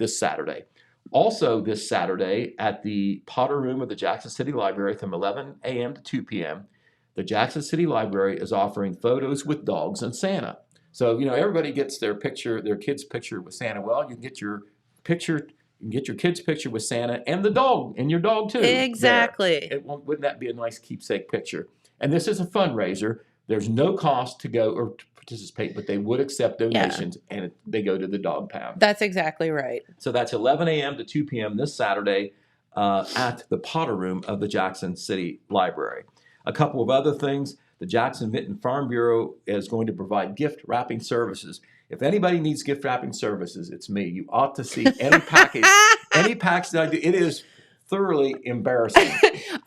Saturday. Also this Saturday at the Potter Room of the Jackson City Library from 11 a.m. to 2 p.m., the Jackson City Library is offering photos with dogs and Santa. So, everybody gets their kid's picture with Santa. Well, you can get your picture. You can get your kid's picture with Santa and the dog, and your dog too. Exactly. Wouldn't that be a nice keepsake picture? And this is a fundraiser. There's no cost to go or to participate, but they would accept donations, and they go to the dog pound. That's exactly right. So that's 11 a.m. to 2 p.m. this Saturday at the Potter Room of the Jackson City Library. A couple of other things. The Jackson Vinton Farm Bureau is going to provide gift wrapping services. If anybody needs gift wrapping services, it's me. You ought to see any package that I do. It is thoroughly embarrassing.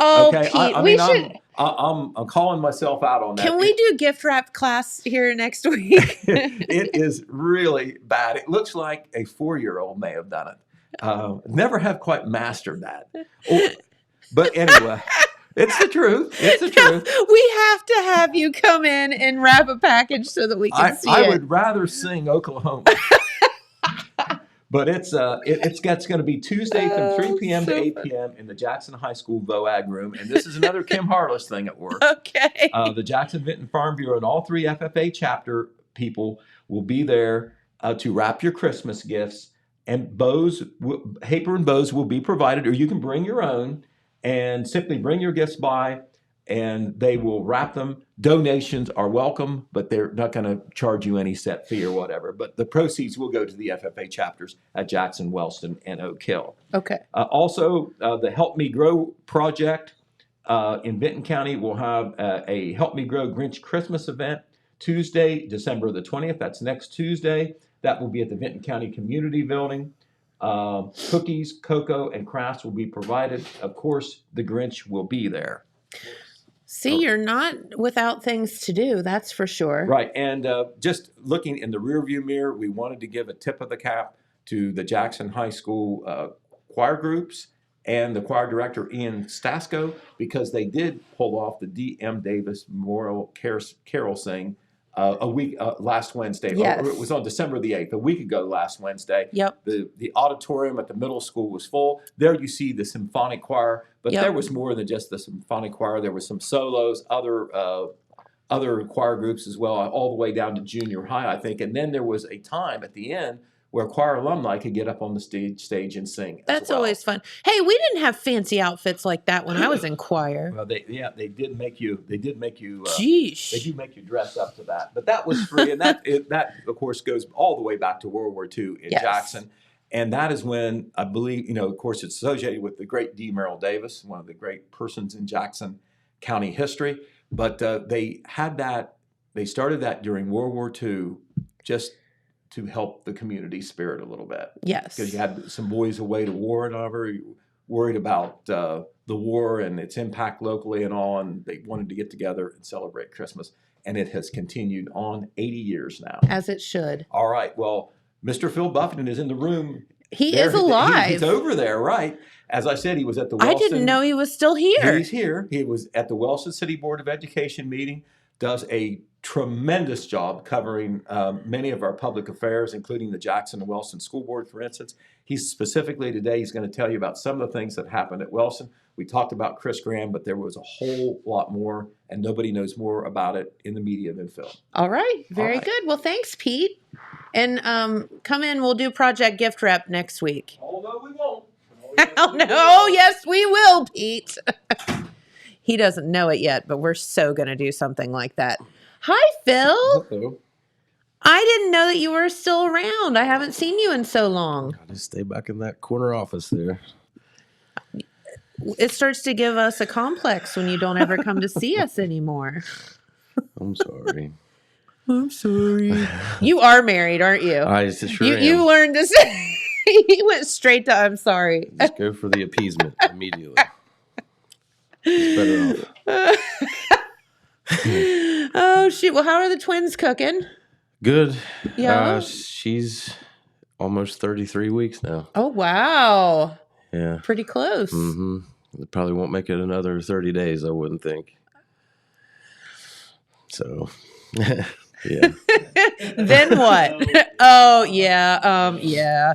Okay, Pete, I'm calling myself out on that. Can we do gift wrap class here next week? It is really bad. It looks like a 4-year-old may have done it. Never have quite mastered that. But anyway. It's the truth. It's the truth. We have to have you come in and wrap a package so that we can see it. I would rather sing Oklahoma. But it's going to be Tuesday from 3 p.m. to 8 p.m. in the Jackson High School VOAG room. And this is another Kim Harless thing at work. Okay. The Jackson Vinton Farm Bureau and all 3 FFA chapter people will be there to wrap your Christmas gifts. And paper and bows will be provided, or you can bring your own. And simply bring your gifts by, and they will wrap them. Donations are welcome, but they're not going to charge you any set fee or whatever. But the proceeds will go to the FFA chapters at Jackson, Wellston, and Oak Hill. Okay. Also, the Help Me Grow project in Vinton County will have a Help Me Grow Grinch Christmas event Tuesday, December the 20th. That's next Tuesday. That will be at the Vinton County Community Building. Cookies, cocoa, and crafts will be provided. Of course, the Grinch will be there. See, you're not without things to do, that's for sure. Right, and just looking in the rearview mirror, we wanted to give a tip of the cap to the Jackson High School choir groups and the choir director, Ian Stasko, because they did pull off the D.M. Davis Memorial Carol Sing a week last Wednesday. Yes. Or it was on December the 8th, a week ago last Wednesday. Yep. The auditorium at the middle school was full. There you see the symphonic choir, but there was more than just the symphonic choir. There was some solos, other choir groups as well, all the way down to junior high, I think. And then there was a time at the end where choir alumni could get up on the stage and sing. That's always fun. Hey, we didn't have fancy outfits like that when I was in choir. Well, they did make you. Sheesh. They do make you dress up to that. But that was free, and that of course goes all the way back to World War II in Jackson, and that is when I believe of course it's associated with the great D. Merrill Davis, one of the great persons in Jackson County history. But they had that. They started that during World War II, just to help the community spirit a little bit. Yes. Because you had some boys away to war and over, worried about the war and its impact locally and all, and they wanted to get together and celebrate Christmas. And it has continued on 80 years now. As it should. All right. Well, Mr. Phil Buffington is in the room. He is alive. He's over there, right? As I said, he was at the Wilson. I didn't know he was still here. He's here. He was at the Wilson City Board of Education meeting, does a tremendous job covering many of our public affairs, including the Jackson and Wilson School Board, for instance. He's specifically today, he's going to tell you about some of the things that happened at Wilson. We talked about Chris Graham, but there was a whole lot more, and nobody knows more about it in the media than Phil. All right. Very good. Well, thanks, Pete. And come in, we'll do Project Gift Wrap next week. Although we won't. Oh, yes, we will, Pete. He doesn't know it yet, but we're so going to do something like that. Hi, Phil. Hello. I didn't know that you were still around. I haven't seen you in so long. I just stay back in that corner office there. it starts to give us a complex when you don't ever come to see us anymore. I'm sorry. I'm sorry. You are married, aren't you? I sure am. You learned to say. He went straight to I'm sorry. Just go for the appeasement immediately. It's better off. Oh shoot! Well, how are the twins cooking? Good. Yeah. She's almost 33 weeks now. Oh wow! Yeah. Pretty close. Mm-hmm. It probably won't make it another 30 days, I wouldn't think. So, yeah. Then what? Oh yeah. Yeah.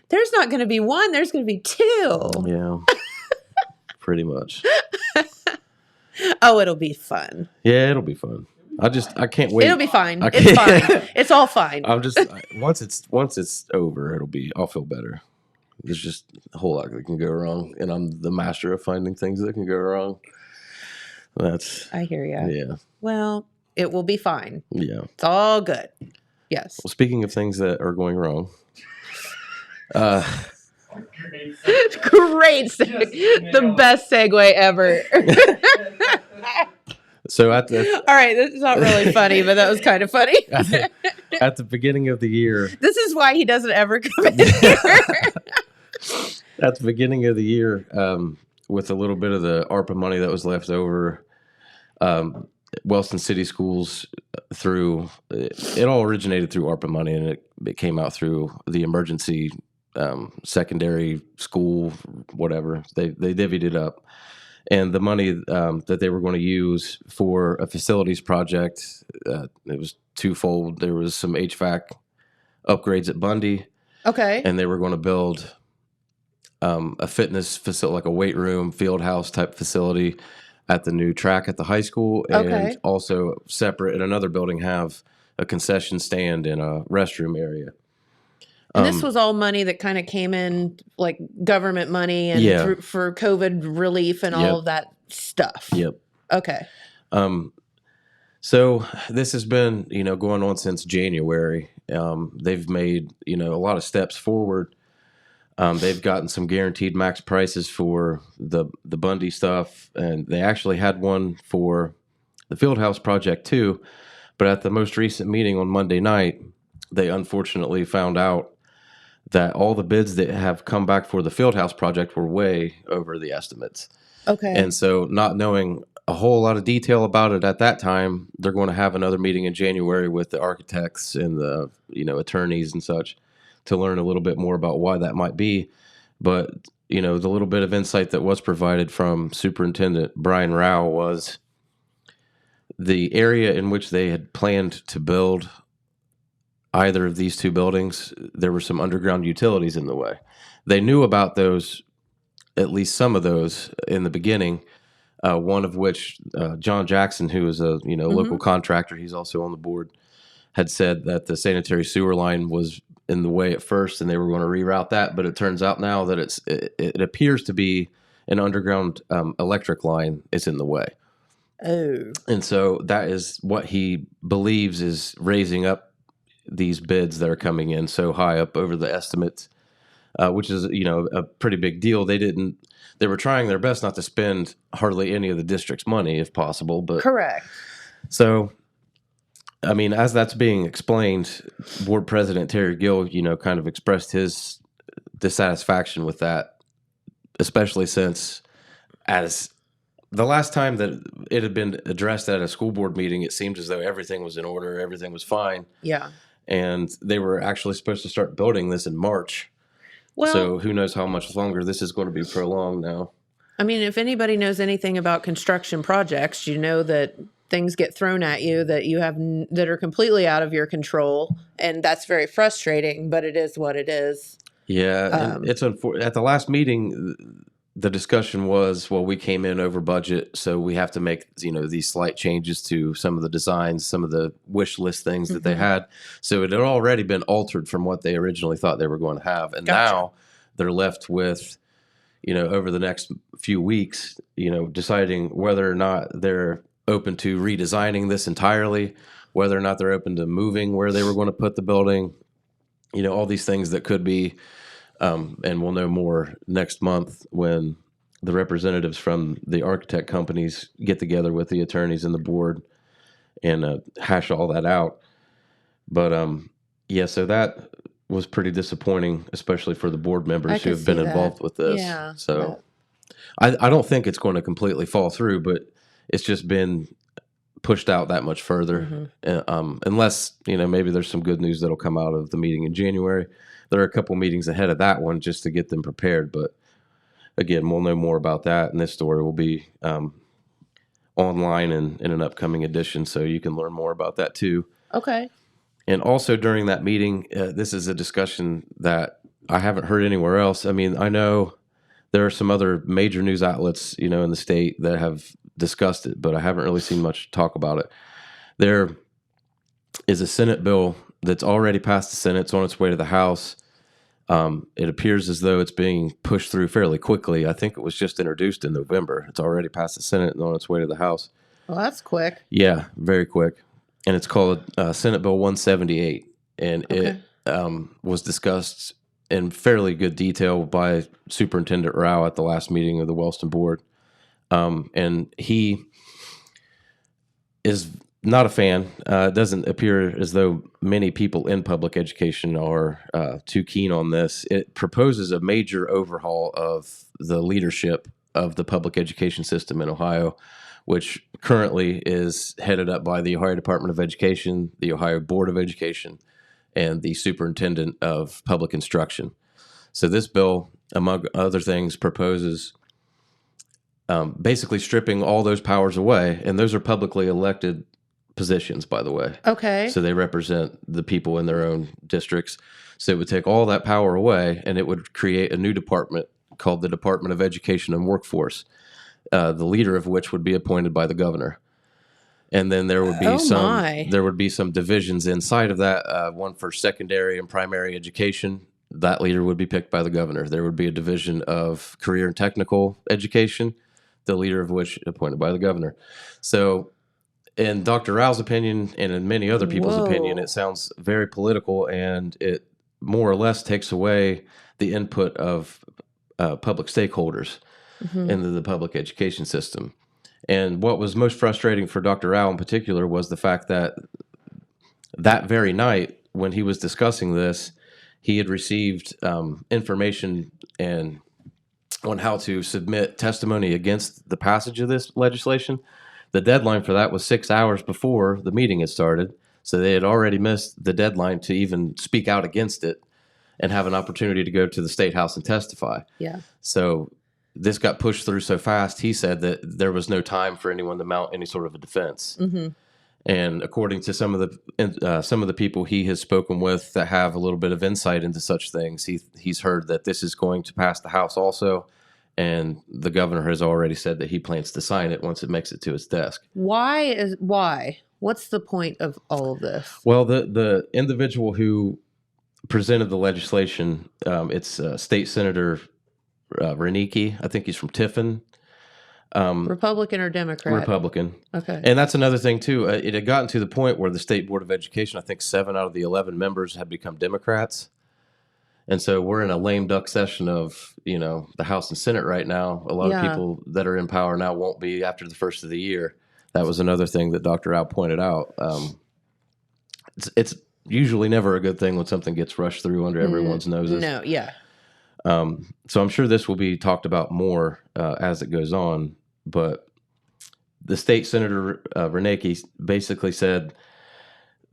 There's not going to be one. There's going to be two. Yeah. Pretty much. Oh, it'll be fun. Yeah, it'll be fun. I can't wait. It'll be fine. I It's can't- fine. It's all fine. I'm just once it's over, I'll feel better. There's just a whole lot that can go wrong, and I'm the master of finding things that can go wrong. I hear you. Yeah. Well, it will be fine. Yeah. It's all good. Yes. Well, speaking of things that are going wrong, Great. The best segue ever. so at the All right. This is not really funny, but that was kind of funny. at the beginning of the year, This is why he doesn't ever come in here. at the beginning of the year, with a little bit of the ARPA money that was left over, Wilson City Schools it all originated through ARPA money, and it came out through the emergency secondary school, whatever. They divvied it up. And the money that they were going to use for a facilities project, it was twofold. There was some HVAC upgrades at Bundy, Okay. and they were going to build a fitness facility, like a weight room, field house type facility at the new track at the high school, and Okay. also separate in another building have a concession stand and a restroom area. And this was all money that kind of came in, like government money and Yeah. for COVID relief and all Yep. of that stuff. Yep. Okay. So this has been, going on since January. They've made, a lot of steps forward. They've gotten some guaranteed max prices for the Bundy stuff, and they actually had one for the Fieldhouse project too. But at the most recent meeting on Monday night, they unfortunately found out that all the bids that have come back for the Fieldhouse project were way over the estimates. Okay. And so, not knowing a whole lot of detail about it at that time, they're going to have another meeting in January with the architects and the attorneys and such to learn a little bit more about why that might be. But the little bit of insight that was provided from Superintendent Brian Rao was the area in which they had planned to build either of these two buildings, there were some underground utilities in the way. They knew about those, at least some of those, in the beginning. One of which, John Jackson, who is a local contractor, he's also on the board, had said that the sanitary sewer line was in the way at first, and they were going to reroute that. But it turns out now that it appears to be an underground electric line is in the way. Oh. And so that is what he believes is raising up these bids that are coming in so high up over the estimates, which is, a pretty big deal. They were trying their best not to spend hardly any of the district's money if possible, but Correct. so, I mean, as that's being explained, board president Terry Gill, kind of expressed his dissatisfaction with that, especially since as the last time that it had been addressed at a school board meeting, it seemed as though everything was in order, everything was fine. Yeah. And they were actually supposed to start building this in March. Well, So who knows how much longer this is going to be prolonged now. I mean, if anybody knows anything about construction projects, you know that things get thrown at you that you have that are completely out of your control, and that's very frustrating. But it is what it is. Yeah, and it's at the last meeting, the discussion was, well, we came in over budget, so we have to make these slight changes to some of the designs, some of the wish list things that they had. So it had already been altered from what they originally thought they were going to have, and now they're left with, over the next few weeks, deciding whether or not they're open to redesigning this entirely, whether or not they're open to moving where they were going to put the building, all these things that could be And we'll know more next month when the representatives from the architect companies get together with the attorneys and the board and hash all that out. But yeah, so that was pretty disappointing, especially for the board members who have been involved with this. Yeah, so I don't think it's going to completely fall through, but it's just been pushed out that much further. Unless, maybe there's some good news that'll come out of the meeting in January. There are a couple meetings ahead of that one just to get them prepared. But again, we'll know more about that. And this story will be online in an upcoming edition. So you can learn more about that too. Okay. And also during that meeting, this is a discussion that I haven't heard anywhere else. I mean, I know there are some other major news outlets, in the state that have discussed it, but I haven't really seen much talk about it. There is a Senate bill that's already passed the Senate. It's on its way to the House. It appears as though it's being pushed through fairly quickly. I think it was just introduced in November. It's already passed the Senate and on its way to the House. Well, that's quick. Yeah, very quick. And it's called Senate Bill 178. And it was discussed in fairly good detail by Superintendent Rao at the last meeting of the Wilson board. And he is not a fan. It doesn't appear as though many people in public education are too keen on this. It proposes a major overhaul of the leadership of the public education system in Ohio, which currently is headed up by the Ohio Department of Education, the Ohio Board of Education, and the Superintendent of Public Instruction. So this bill, among other things, proposes basically stripping all those powers away, and those are publicly elected positions, by the way. Okay. So they represent the people in their own districts. So it would take all that power away, and it would create a new department called the Department of Education and Workforce, the leader of which would be appointed by the governor. And then there would be some divisions inside of that, one for secondary and primary education. That leader would be picked by the governor. There would be a division of career and technical education, the leader of which appointed by the governor. So in Dr. Rao's opinion, and in many other people's opinion, it sounds very political, and it more or less takes away the input of public stakeholders into the public education system. And what was most frustrating for Dr. Rao in particular was the fact that that very night when he was discussing this, he had received information on how to submit testimony against the passage of this legislation. The deadline for that was 6 hours before the meeting had started, so they had already missed the deadline to even speak out against it and have an opportunity to go to the State House and testify. Yeah. So this got pushed through so fast, he said that there was no time for anyone to mount any sort of a defense. And according to some of the people he has spoken with that have a little bit of insight into such things, he's heard that this is going to pass the House also, and the governor has already said that he plans to sign it once it makes it to his desk. Why? What's the point of all of this? Well, the individual who presented the legislation, it's State Senator Renicky. I think he's from Tiffin. Republican or Democrat? Republican. Okay. And that's another thing, too. It had gotten to the point where the State Board of Education, I think 7 out of the 11 members had become Democrats. And so we're in a lame duck session of, the House and Senate right now. A lot of people that are in power now won't be after the first of the year. That was another thing that Dr. Rao pointed out. It's usually never a good thing when something gets rushed through under everyone's noses. No, yeah. So I'm sure this will be talked about more as it goes on. But the state senator, Reneke, basically said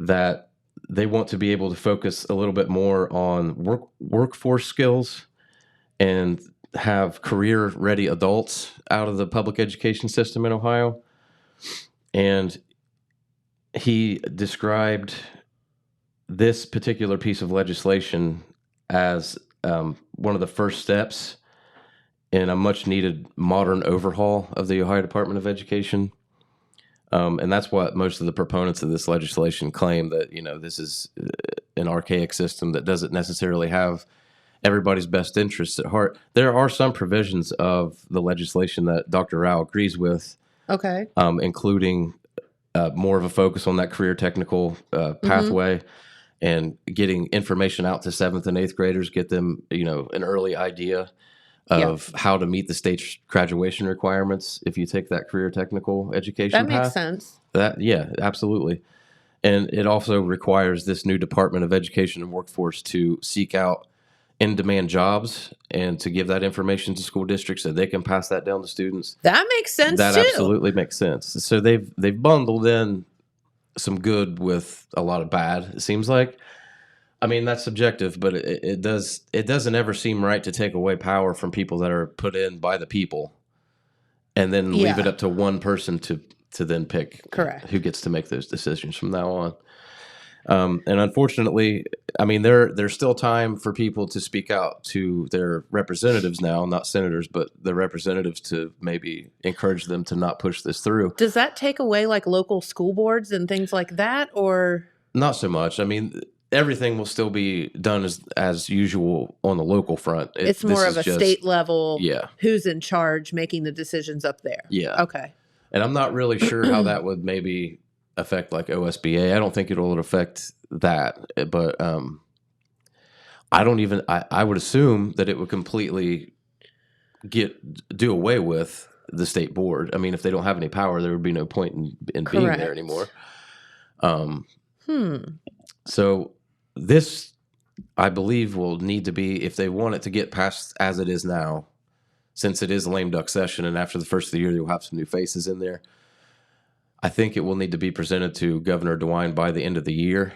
that they want to be able to focus a little bit more on workforce skills and have career-ready adults out of the public education system in Ohio. And he described this particular piece of legislation as one of the first steps in a much-needed modern overhaul of the Ohio Department of Education. And that's what most of the proponents of this legislation claim, that, this is an archaic system that doesn't necessarily have everybody's best interests at heart. There are some provisions of the legislation that Dr. Rao agrees with, including more of a focus on that career technical pathway and getting information out to 7th and 8th graders, get them, an early idea of how to meet the state's graduation requirements if you take that career technical education That makes path. sense. Yeah, absolutely. And it also requires this new Department of Education and Workforce to seek out in-demand jobs and to give that information to school districts so they can pass that down to students. That makes sense That too. absolutely makes sense. So they've bundled in some good with a lot of bad, it seems like. I mean, that's subjective, but it doesn't ever seem right to take away power from people that are put in by the people and then leave it up to one person to then pick who gets to make those decisions from now on. And unfortunately, I mean, there's still time for people to speak out to their representatives now, not senators, but the representatives, to maybe encourage them to not push this through. Does that take away like local school boards and things like that, or? Not so much. I mean, everything will still be done as usual on the local front. It's more of a state level. Yeah. Who's in charge making the decisions up there? Yeah. Okay. And I'm not really sure how that would maybe affect like OSBA. I don't think it'll affect that, but I would assume that it would completely do away with the state board. I mean, if they don't have any power, there would be no point in being there anymore. So this, I believe, will need to be, if they want it to get passed as it is now, since it is a lame duck session, and after the first of the year, you'll have some new faces in there. I think it will need to be presented to Governor DeWine by the end of the year.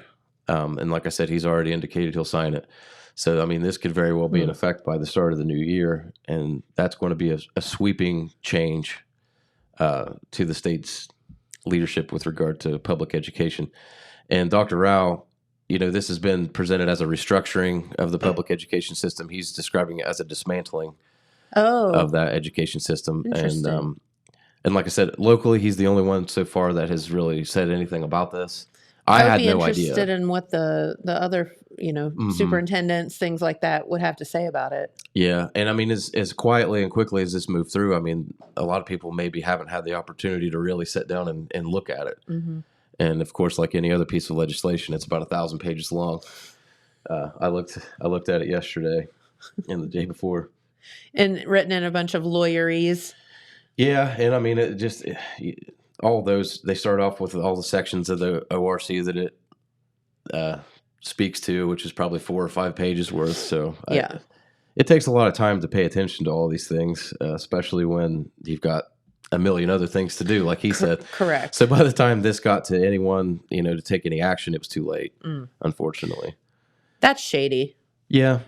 And like I said, he's already indicated he'll sign it. So, I mean, this could very well be in effect by the start of the new year. And that's going to be a sweeping change to the state's leadership with regard to public education. And Dr. Rao, this has been presented as a restructuring of the public education system. He's describing it as a dismantling of that education system. And like I said, locally, he's the only one so far that has really said anything about this. I had no idea. I'd be interested in what the other, superintendents, things like that would have to say about it. Yeah. And I mean, as quietly and quickly as this moved through, I mean, a lot of people maybe haven't had the opportunity to really sit down and look at it. Mm-hmm. And of course, like any other piece of legislation, it's about 1,000 pages long. I looked at it yesterday and the day before. And written in a bunch of lawyerese. Yeah, and I mean, all those, they start off with all the sections of the ORC that it speaks to, which is probably 4 or 5 pages worth. So it takes a lot of time to pay attention to all these things, especially when you've got a million other things to do, like he said. Correct. So by the time this got to anyone, to take any action, it was too late, unfortunately. That's shady. Yeah,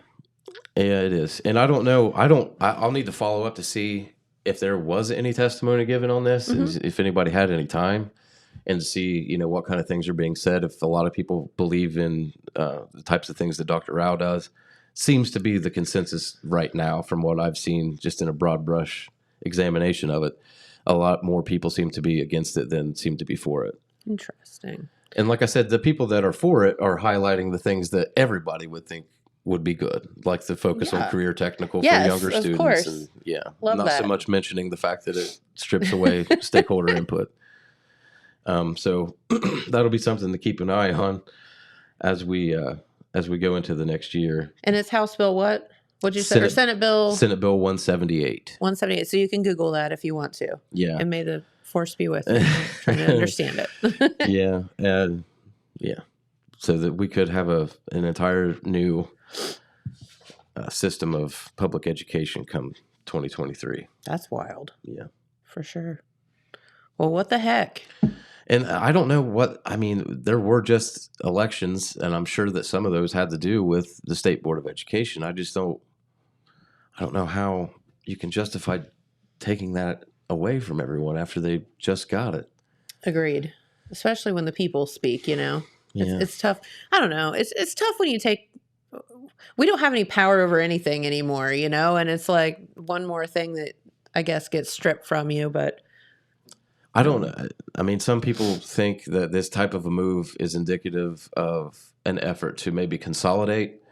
it is. And I don't know. I'll need to follow up to see if there was any testimony given on this, and if anybody had any time, and see, what kind of things are being said. If a lot of people believe in the types of things that Dr. Rao does, seems to be the consensus right now from what I've seen, just in a broad brush examination of it. A lot more people seem to be against it than seem to be for it. Interesting. And like I said, the people that are for it are highlighting the things that everybody would think would be good, like the focus on career technical for younger students. Course. And Love not that. so much mentioning the fact that it strips away stakeholder input. So that'll be something to keep an eye on as we go into the next year. And it's House Bill what? What'd you say? Or Senate Bill? Senate Bill 178. 178. So you can Google that if you want to. Yeah. And may the force be with you. I'm trying to understand it. Yeah. And so that we could have an entire new system of public education come 2023. That's wild. Yeah. For sure. Well, what the heck? And I don't know there were just elections, and I'm sure that some of those had to do with the State Board of Education. I don't know how you can justify taking that away from everyone after they just got it. Agreed. Especially when the people speak, Yeah. It's tough. I don't know. It's tough when we don't have any power over anything anymore, and it's like one more thing that I guess gets stripped from you, but I don't know. I mean, some people think that this type of a move is indicative of an effort to maybe consolidate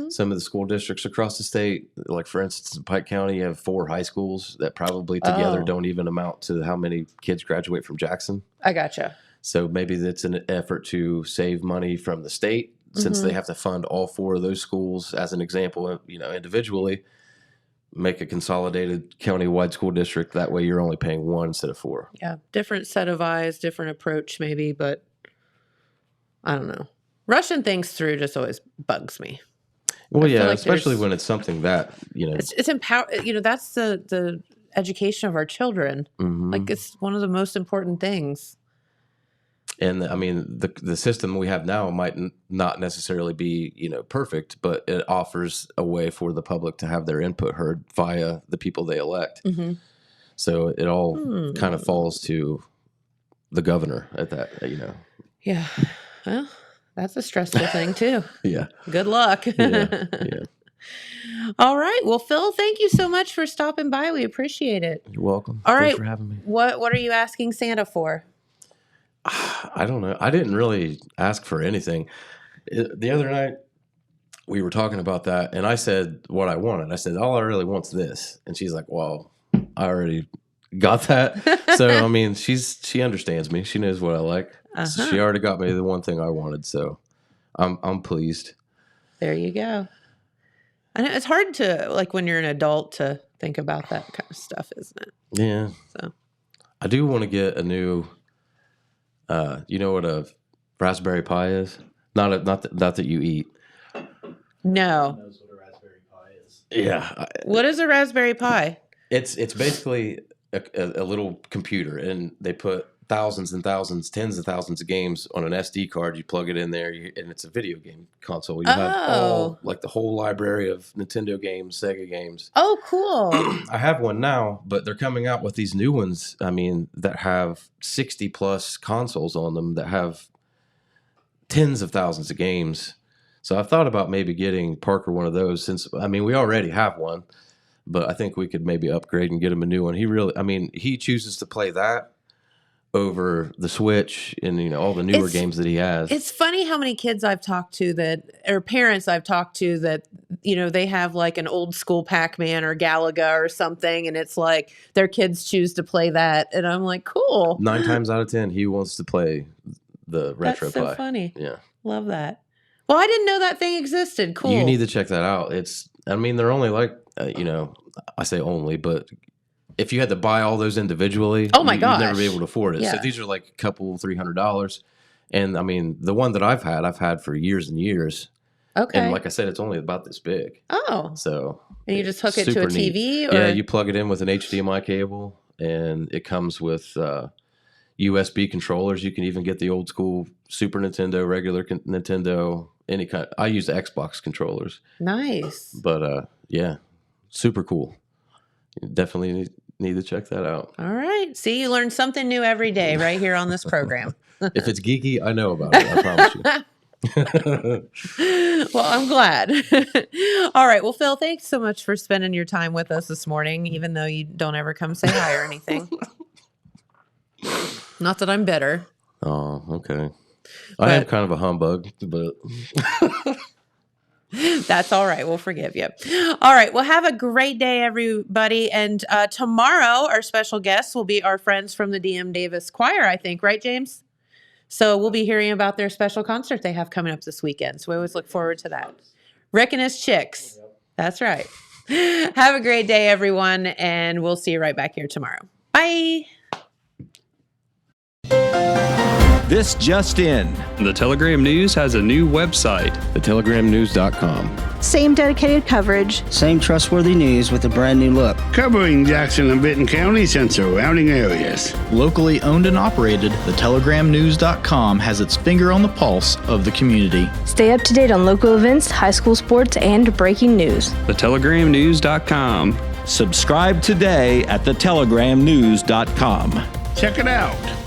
some of the school districts across the state. Like, for instance, in Pike County, you have 4 high schools that probably together don't even amount to how many kids graduate from Jackson. I gotcha. So maybe that's an effort to save money from the state since they have to fund all 4 of those schools as an example, individually, make a consolidated county-wide school district. That way you're only paying 1 instead of 4. Yeah. Different set of eyes, different approach maybe, but I don't know. Rushing things through just always bugs me. Well, I feel yeah, like especially when it's something that, it's empower. That's the education of our children. mhm. Like it's one of the most important things. And I mean, the system we have now might not necessarily be, perfect, but it offers a way for the public to have their input heard via the people they elect. Mm-hmm. So it all kind of falls to the governor at that, Yeah. Well, that's a stressful thing too. Yeah. Good luck. Yeah. All right. Well, Phil, thank you so much for stopping by. We appreciate it. You're welcome. All Thanks right. for having me. What are you asking Santa for? I don't know. I didn't really ask for anything. The other night, we were talking about that, and I said what I wanted. I said, all I really want's this. And she's like, well, I already got that. So, I mean, she understands me. She knows what I like. So she already got me the one thing I wanted. So I'm pleased. There you go. I know it's hard to, like, when you're an adult to think about that kind of stuff, isn't it? Yeah. So I do want to get a new, you know what a raspberry pie is? Not that you eat. no. Knows what a Raspberry Pi is. Yeah. What is a Raspberry Pi? It's basically a little computer, and they put thousands and thousands, tens of thousands of games on an SD card. You plug it in there, and it's a video game console. You have all, like, the whole library of Nintendo games, Sega games. Oh, cool. I have one now, but they're coming out with these new ones, I mean, that have 60 plus consoles on them that have tens of thousands of games. So I've thought about maybe getting Parker one of those, since, I mean, we already have one, but I think we could maybe upgrade and get him a new one. He chooses to play that over the Switch and all the newer games that he has. It's funny how many kids I've talked to or parents I've talked to that, they have like an old school Pac-Man or Galaga or something, and it's like their kids choose to play that, and I'm like, cool. 9 times out of 10, he wants to play the Retro That's so Pie. funny. Yeah. Love that. Well, I didn't know that thing existed. Cool. You need to check that out. They're only like, I say only, but if you had to buy all those individually, oh my you'd gosh, never be able to afford it. Yeah. So these are like a couple, $300. And I mean, the one that I've had for years and years. Okay. And like I said, it's only about this big. Oh. So. And you just hook it to a TV? Neat. Or? Yeah, you plug it in with an HDMI cable, and it comes with USB controllers. You can even get the old school Super Nintendo, regular Nintendo, any kind. I use the Xbox controllers. Nice. But yeah, super cool. You definitely need to check that out. All right. See, you learn something new every day right here on this program. If it's geeky, I know about it. I promise you. Well, I'm glad. All right. Well, Phil, thanks so much for spending your time with us this morning, even though you don't ever come say hi or anything. Not that I'm bitter. Oh, okay. I am kind of a humbug, but that's all right. We'll forgive you. All right. Well, have a great day, everybody. And tomorrow, our special guests will be our friends from the DM Davis Choir, I think. Right, James? So we'll be hearing about their special concert they have coming up this weekend. So we always look forward to that. Rick and his Chicks. That's right. Have a great day, everyone. And we'll see you right back here tomorrow. Bye. This just in. The Telegram News has a new website. thetelegramnews.com. Same dedicated coverage. Same trustworthy news with a brand new look. Covering Jackson and Benton counties and surrounding areas. Locally owned and operated, thetelegramnews.com has its finger on the pulse of the community. Stay up to date on local events, high school sports, and breaking news. Thetelegramnews.com. Subscribe today at thetelegramnews.com. Check it out.